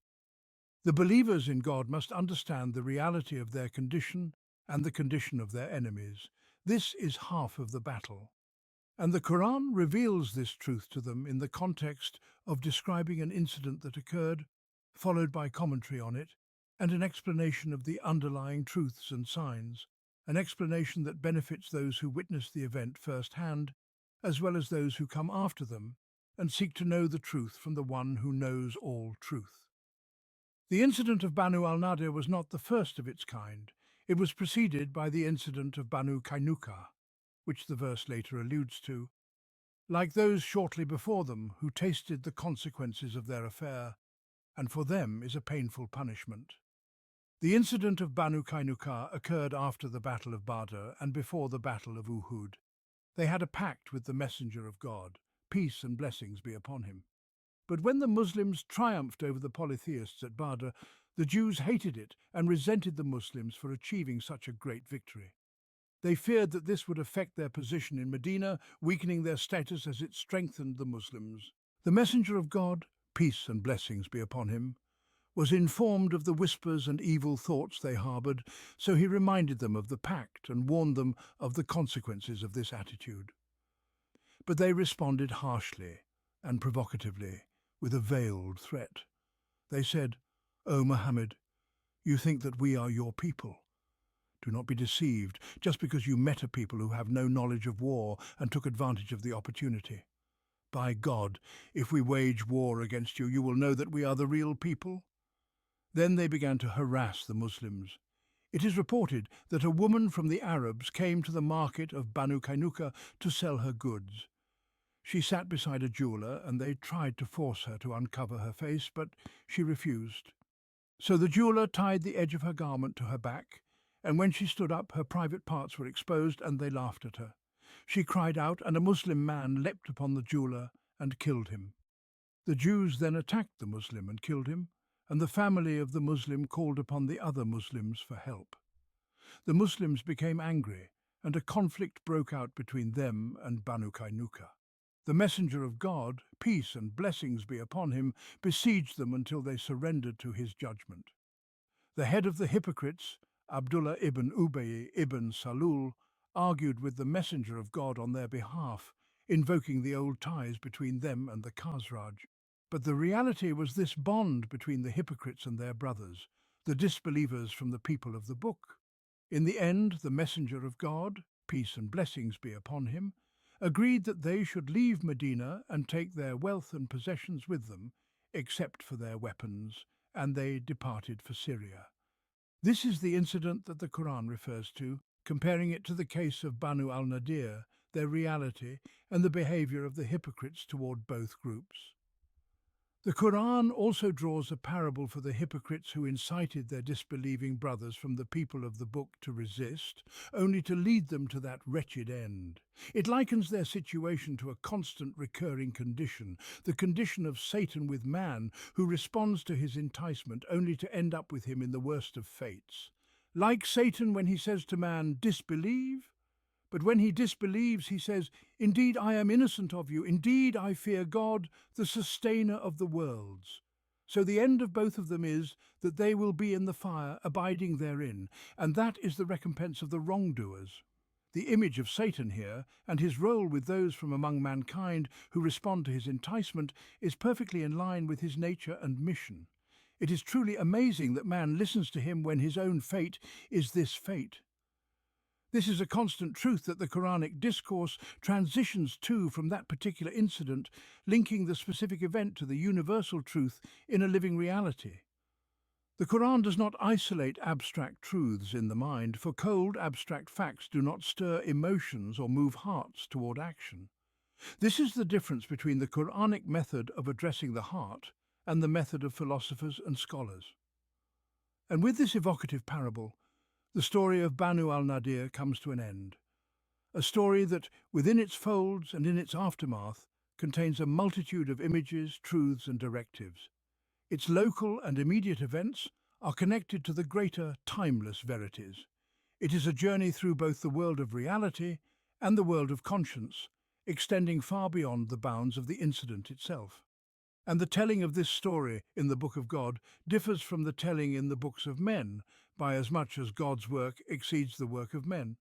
The believers in God must understand the reality of their condition and the condition of their enemies. This is half of the battle. And the Quran reveals this truth to them in the context of describing an incident that occurred, followed by commentary on it, and an explanation of the underlying truths and signs, an explanation that benefits those who witness the event firsthand as well as those who come after them, and seek to know the truth from the one who knows all truth. The incident of Banu al-Nadir was not the first of its kind. It was preceded by the incident of Banu Kainuka, which the verse later alludes to, like those shortly before them who tasted the consequences of their affair, and for them is a painful punishment. The incident of Banu Kainuka occurred after the Battle of Badr and before the Battle of Uhud. They had a pact with the Messenger of God, peace and blessings be upon him. But when the Muslims triumphed over the polytheists at Badr, the Jews hated it and resented the Muslims for achieving such a great victory. They feared that this would affect their position in Medina, weakening their status as it strengthened the Muslims. The Messenger of God, peace and blessings be upon him, was informed of the whispers and evil thoughts they harboured, so he reminded them of the pact and warned them of the consequences of this attitude. But they responded harshly and provocatively, with a veiled threat. They said, "O Muhammad, you think that we are your people. Do not be deceived, just because you met a people who have no knowledge of war and took advantage of the opportunity. By God, if we wage war against you, you will know that we are the real people." Then they began to harass the Muslims. It is reported that a woman from the Arabs came to the market of Banu Kainuka to sell her goods. She sat beside a jeweller and they tried to force her to uncover her face, but she refused. So the jeweller tied the edge of her garment to her back, and when she stood up, her private parts were exposed and they laughed at her. She cried out, and a Muslim man leapt upon the jeweller and killed him. The Jews then attacked the Muslim and killed him, and the family of the Muslim called upon the other Muslims for help. The Muslims became angry, and a conflict broke out between them and Banu Kainuka. The Messenger of God, peace and blessings be upon him, besieged them until they surrendered to his judgment. The head of the hypocrites, Abdullah ibn Ubay ibn Salul, argued with the Messenger of God on their behalf, invoking the old ties between them and the Khazraj. But the reality was this bond between the hypocrites and their brothers, the disbelievers from the people of the book. In the end, the Messenger of God, peace and blessings be upon him, agreed that they should leave Medina and take their wealth and possessions with them, except for their weapons, and they departed for Syria. This is the incident that the Qur'an refers to, comparing it to the case of Banu al-Nadir, their reality, and the behavior of the hypocrites toward both groups. The Qur'an also draws a parable for the hypocrites who incited their disbelieving brothers from the people of the book to resist, only to lead them to that wretched end. It likens their situation to a constant recurring condition, the condition of Satan with man, who responds to his enticement only to end up with him in the worst of fates. Like Satan when he says to man, "Disbelieve," but when he disbelieves, he says, "Indeed, I am innocent of you. Indeed, I fear God, the sustainer of the worlds." So the end of both of them is that they will be in the fire, abiding therein, and that is the recompense of the wrongdoers. The image of Satan here, and his role with those from among mankind who respond to his enticement, is perfectly in line with his nature and mission. It is truly amazing that man listens to him when his own fate is this fate. This is a constant truth that the Quranic discourse transitions to from that particular incident, linking the specific event to the universal truth in a living reality. The Quran does not isolate abstract truths in the mind, for cold, abstract facts do not stir emotions or move hearts toward action. This is the difference between the Quranic method of addressing the heart and the method of philosophers and scholars. And with this evocative parable, the story of Banu al-Nadir comes to an end. A story that, within its folds and in its aftermath, contains a multitude of images, truths and directives. Its local and immediate events are connected to the greater, timeless verities. It is a journey through both the world of reality and the world of conscience, extending far beyond the bounds of the incident itself. And the telling of this story in the Book of God differs from the telling in the books of men, by as much as God's work exceeds the work of men,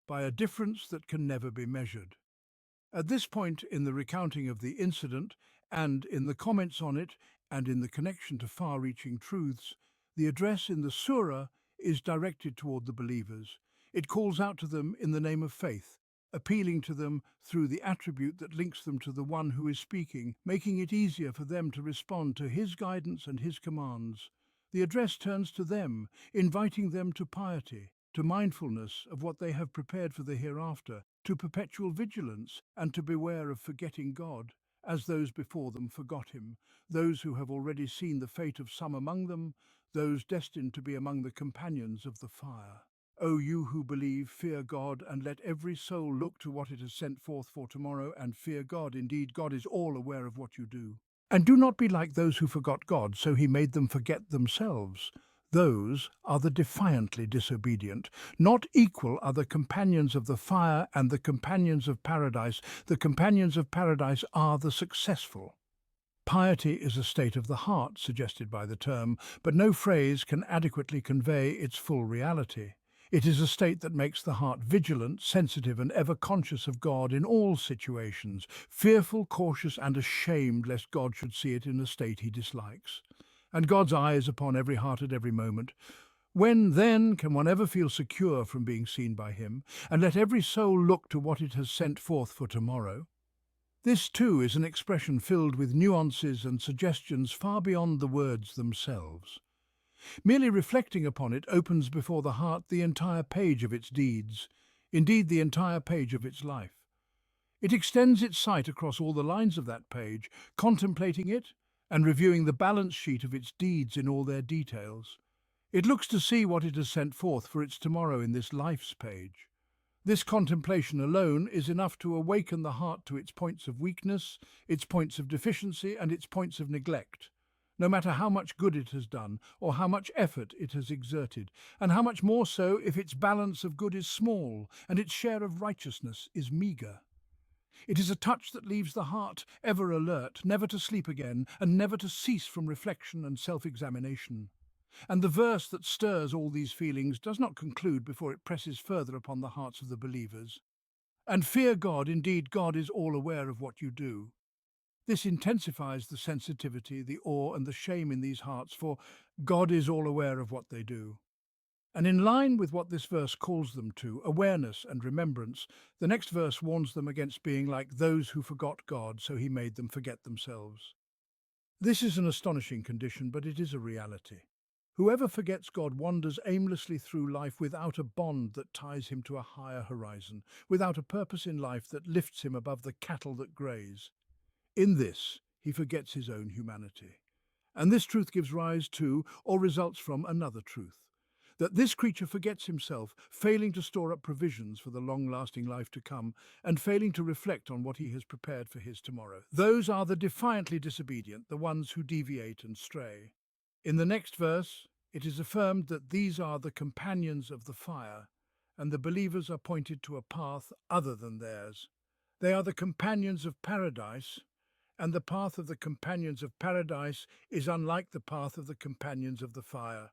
by a difference that can never be measured. At this point in the recounting of the incident, and in the comments on it, and in the connection to far-reaching truths, the address in the Surah is directed toward the believers. It calls out to them in the name of faith, appealing to them through the attribute that links them to the one who is speaking, making it easier for them to respond to his guidance and his commands. The address turns to them, inviting them to piety, to mindfulness of what they have prepared for the hereafter, to perpetual vigilance, and to beware of forgetting God, as those before them forgot him, those who have already seen the fate of some among them, those destined to be among the companions of the fire. O you who believe, fear God, and let every soul look to what it has sent forth for tomorrow, and fear God. Indeed, God is all aware of what you do. And do not be like those who forgot God, so he made them forget themselves. Those are the defiantly disobedient. Not equal are the companions of the fire and the companions of paradise. The companions of paradise are the successful. Piety is a state of the heart, suggested by the term, but no phrase can adequately convey its full reality. It is a state that makes the heart vigilant, sensitive, and ever conscious of God in all situations, fearful, cautious, and ashamed lest God should see it in a state he dislikes. And God's eye is upon every heart at every moment. When, then, can one ever feel secure from being seen by him, and let every soul look to what it has sent forth for tomorrow? This, too, is an expression filled with nuances and suggestions far beyond the words themselves. Merely reflecting upon it opens before the heart the entire page of its deeds, indeed the entire page of its life. It extends its sight across all the lines of that page, contemplating it and reviewing the balance sheet of its deeds in all their details. It looks to see what it has sent forth for its tomorrow in this life's page. This contemplation alone is enough to awaken the heart to its points of weakness, its points of deficiency, and its points of neglect. No matter how much good it has done, or how much effort it has exerted, and how much more so if its balance of good is small and its share of righteousness is meagre. It is a touch that leaves the heart ever alert, never to sleep again, and never to cease from reflection and self-examination. And the verse that stirs all these feelings does not conclude before it presses further upon the hearts of the believers. And fear God, indeed God is all aware of what you do. This intensifies the sensitivity, the awe, and the shame in these hearts, for God is all aware of what they do. And in line with what this verse calls them to, awareness and remembrance, the next verse warns them against being like those who forgot God, so he made them forget themselves. This is an astonishing condition, but it is a reality. Whoever forgets God wanders aimlessly through life without a bond that ties him to a higher horizon, without a purpose in life that lifts him above the cattle that graze. In this, he forgets his own humanity. And this truth gives rise to, or results from, another truth. That this creature forgets himself, failing to store up provisions for the long-lasting life to come, and failing to reflect on what he has prepared for his tomorrow. Those are the defiantly disobedient, the ones who deviate and stray. In the next verse, it is affirmed that these are the companions of the fire, and the believers are pointed to a path other than theirs. They are the companions of paradise, and the path of the companions of paradise is unlike the path of the companions of the fire.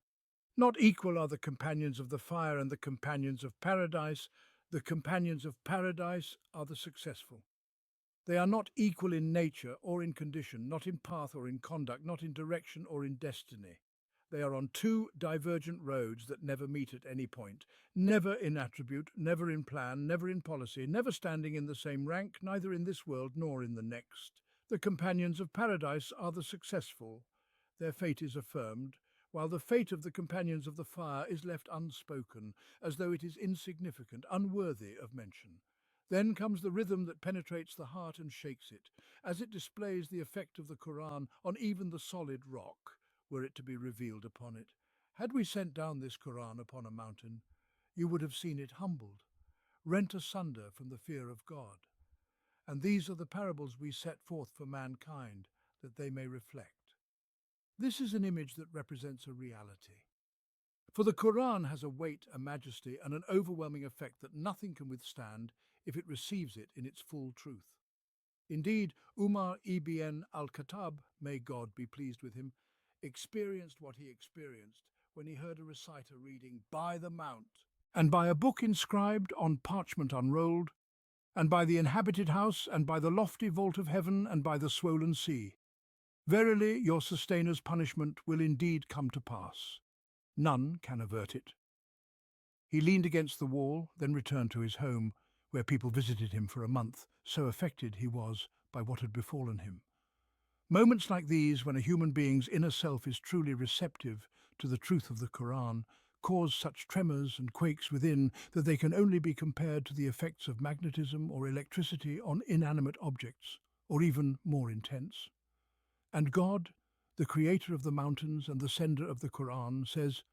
Not equal are the companions of the fire and the companions of paradise. The companions of paradise are the successful. They are not equal in nature or in condition, not in path or in conduct, not in direction or in destiny. They are on two divergent roads that never meet at any point, never in attribute, never in plan, never in policy, never standing in the same rank, neither in this world nor in the next. The companions of paradise are the successful. Their fate is affirmed, while the fate of the companions of the fire is left unspoken, as though it is insignificant, unworthy of mention. Then comes the rhythm that penetrates the heart and shakes it, as it displays the effect of the Qur'an on even the solid rock, were it to be revealed upon it. Had we sent down this Qur'an upon a mountain, you would have seen it humbled, rent asunder from the fear of God. And these are the parables we set forth for mankind, that they may reflect. This is an image that represents a reality. For the Qur'an has a weight, a majesty, and an overwhelming effect that nothing can withstand if it receives it in its full truth. Indeed, Umar ibn al-Khattab, may God be pleased with him, experienced what he experienced when he heard a reciter reading, "By the Mount, and by a book inscribed on parchment unrolled, and by the inhabited house, and by the lofty vault of heaven, and by the swollen sea. Verily, your sustainers' punishment will indeed come to pass. None can avert it." He leaned against the wall, then returned to his home, where people visited him for a month, so affected he was by what had befallen him. Moments like these, when a human being's inner self is truly receptive to the truth of the Qur'an, cause such tremors and quakes within that they can only be compared to the effects of magnetism or electricity on inanimate objects, or even more intense. And God, the creator of the mountains and the sender of the Qur'an, says,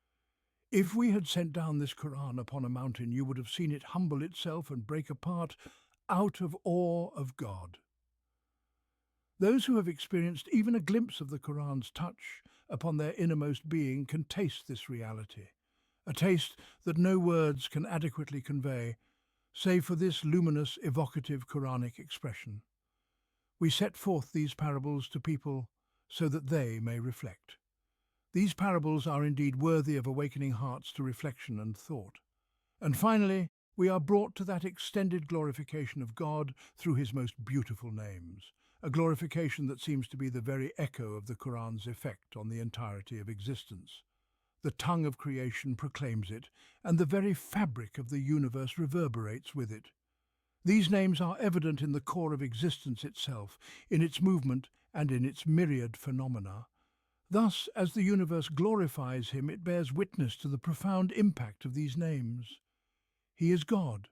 "If we had sent down this Qur'an upon a mountain, you would have seen it humble itself and break apart out of awe of God." Those who have experienced even a glimpse of the Qur'an's touch upon their innermost being can taste this reality, a taste that no words can adequately convey, save for this luminous, evocative Quranic expression. We set forth these parables to people so that they may reflect. These parables are indeed worthy of awakening hearts to reflection and thought. And finally, we are brought to that extended glorification of God through his most beautiful names, a glorification that seems to be the very echo of the Qur'an's effect on the entirety of existence. The tongue of creation proclaims it, and the very fabric of the universe reverberates with it. These names are evident in the core of existence itself, in its movement and in its myriad phenomena. Thus, as the universe glorifies him, it bears witness to the profound impact of these names. He is God.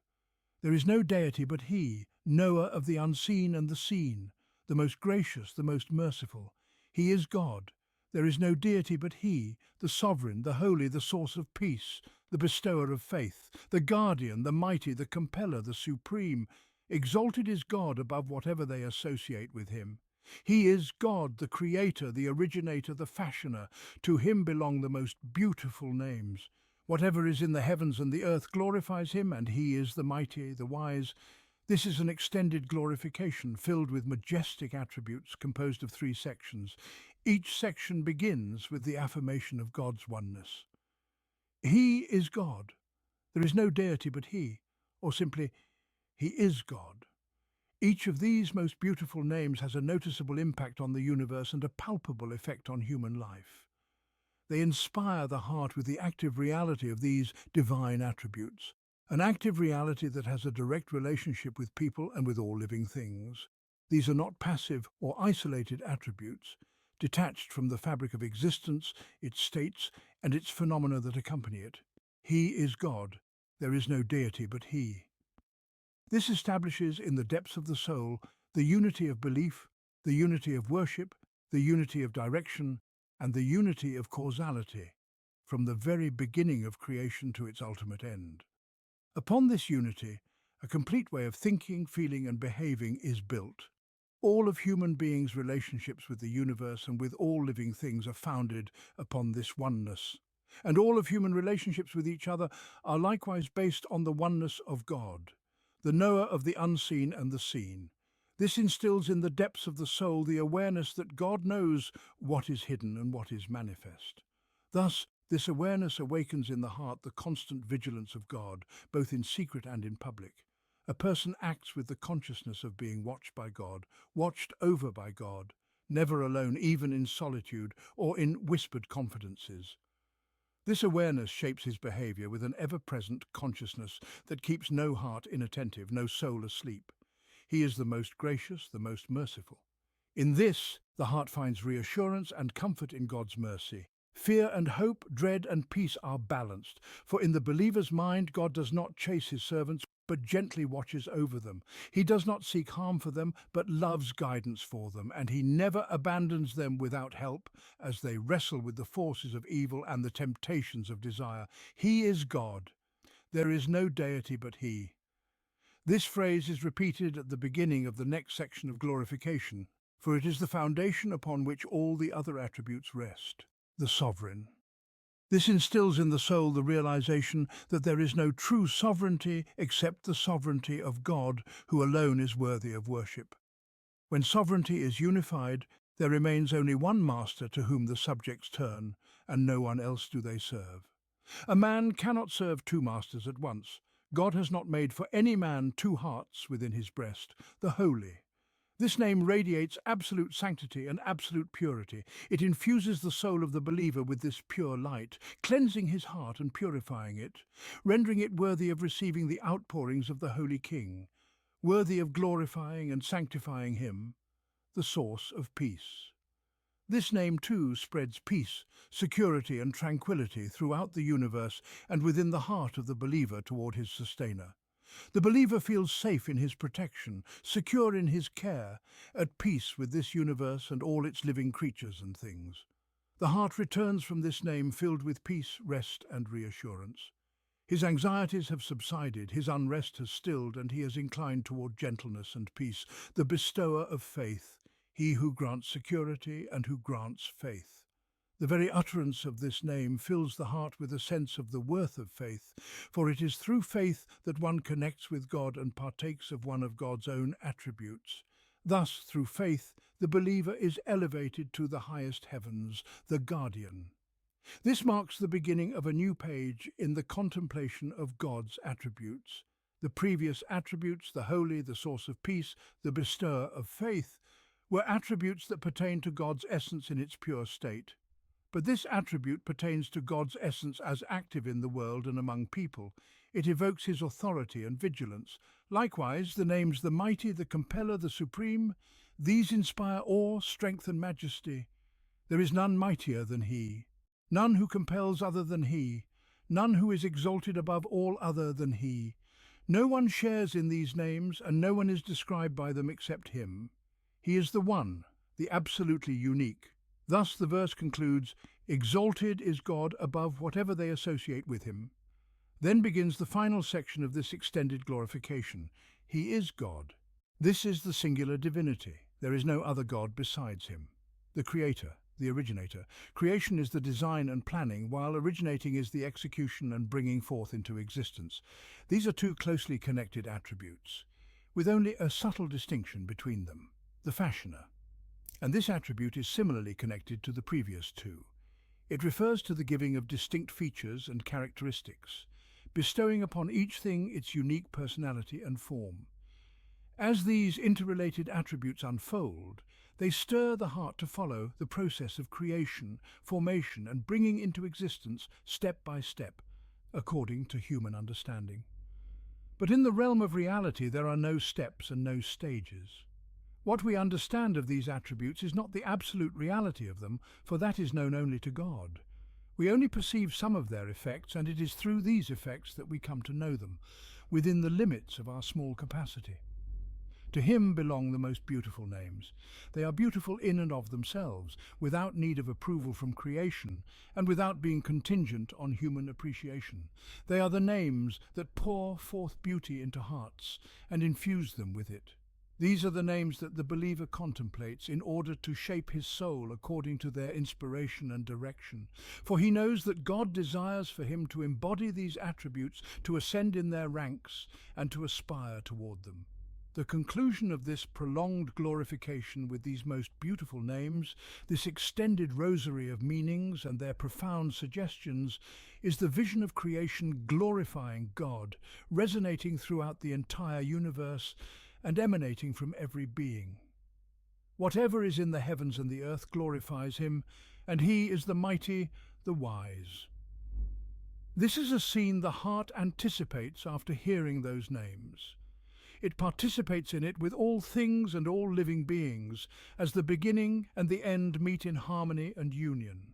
There is no deity but he, knower of the unseen and the seen, the most gracious, the most merciful. He is God. There is no deity but he, the sovereign, the holy, the source of peace, the bestower of faith, the guardian, the mighty, the compeller, the supreme. Exalted is God above whatever they associate with him. He is God, the creator, the originator, the fashioner. To him belong the most beautiful names. Whatever is in the heavens and the earth glorifies him, and he is the mighty, the wise. This is an extended glorification filled with majestic attributes composed of 3 sections. Each section begins with the affirmation of God's oneness. He is God. There is no deity but he, or simply, he is God. Each of these most beautiful names has a noticeable impact on the universe and a palpable effect on human life. They inspire the heart with the active reality of these divine attributes, an active reality that has a direct relationship with people and with all living things. These are not passive or isolated attributes, detached from the fabric of existence, its states, and its phenomena that accompany it. He is God. There is no deity but he. This establishes in the depths of the soul the unity of belief, the unity of worship, the unity of direction, and the unity of causality, from the very beginning of creation to its ultimate end. Upon this unity, a complete way of thinking, feeling, and behaving is built. All of human beings' relationships with the universe and with all living things are founded upon this oneness, and all of human relationships with each other are likewise based on the oneness of God, the knower of the unseen and the seen. This instills in the depths of the soul the awareness that God knows what is hidden and what is manifest. Thus, this awareness awakens in the heart the constant vigilance of God, both in secret and in public. A person acts with the consciousness of being watched by God, watched over by God, never alone even in solitude or in whispered confidences. This awareness shapes his behavior with an ever-present consciousness that keeps no heart inattentive, no soul asleep. He is the most gracious, the most merciful. In this, the heart finds reassurance and comfort in God's mercy. Fear and hope, dread and peace are balanced, for in the believer's mind God does not chase his servants, but gently watches over them. He does not seek harm for them, but loves guidance for them, and he never abandons them without help as they wrestle with the forces of evil and the temptations of desire. He is God. There is no deity but he. This phrase is repeated at the beginning of the next section of glorification, for it is the foundation upon which all the other attributes rest. The sovereign. This instills in the soul the realization that there is no true sovereignty except the sovereignty of God, who alone is worthy of worship. When sovereignty is unified, there remains only one master to whom the subjects turn, and no one else do they serve. A man cannot serve 2 masters at once. God has not made for any man 2 hearts within his breast, the holy. This name radiates absolute sanctity and absolute purity. It infuses the soul of the believer with this pure light, cleansing his heart and purifying it, rendering it worthy of receiving the outpourings of the Holy King, worthy of glorifying and sanctifying him, the source of peace. This name too spreads peace, security and tranquility throughout the universe and within the heart of the believer toward his sustainer. The believer feels safe in his protection, secure in his care, at peace with this universe and all its living creatures and things. The heart returns from this name filled with peace, rest and reassurance. His anxieties have subsided, his unrest has stilled, and he has inclined toward gentleness and peace, the bestower of faith, he who grants security and who grants faith. The very utterance of this name fills the heart with a sense of the worth of faith, for it is through faith that one connects with God and partakes of one of God's own attributes. Thus, through faith, the believer is elevated to the highest heavens, the guardian. This marks the beginning of a new page in the contemplation of God's attributes. The previous attributes, the holy, the source of peace, the bestower of faith, were attributes that pertain to God's essence in its pure state. But this attribute pertains to God's essence as active in the world and among people. It evokes his authority and vigilance. Likewise, the names the mighty, the compeller, the supreme, these inspire awe, strength and majesty. There is none mightier than he, none who compels other than he, none who is exalted above all other than he. No one shares in these names, and no one is described by them except him. He is the one, the absolutely unique. Thus the verse concludes, "Exalted is God above whatever they associate with him." Then begins the final section of this extended glorification. He is God. This is the singular divinity. There is no other God besides him. The Creator, the originator. Creation is the design and planning, while originating is the execution and bringing forth into existence. These are two closely connected attributes, with only a subtle distinction between them. The fashioner. And this attribute is similarly connected to the previous two. It refers to the giving of distinct features and characteristics, bestowing upon each thing its unique personality and form. As these interrelated attributes unfold, they stir the heart to follow the process of creation, formation, and bringing into existence step by step, according to human understanding. But in the realm of reality, there are no steps and no stages. What we understand of these attributes is not the absolute reality of them, for that is known only to God. We only perceive some of their effects, and it is through these effects that we come to know them, within the limits of our small capacity. To him belong the most beautiful names. They are beautiful in and of themselves, without need of approval from creation, and without being contingent on human appreciation. They are the names that pour forth beauty into hearts and infuse them with it. These are the names that the believer contemplates in order to shape his soul according to their inspiration and direction. For he knows that God desires for him to embody these attributes, to ascend in their ranks, and to aspire toward them. The conclusion of this prolonged glorification with these most beautiful names, this extended rosary of meanings and their profound suggestions, is the vision of creation glorifying God, resonating throughout the entire universe, and emanating from every being. Whatever is in the heavens and the earth glorifies him, and he is the mighty, the wise. This is a scene the heart anticipates after hearing those names. It participates in it with all things and all living beings, as the beginning and the end meet in harmony and union.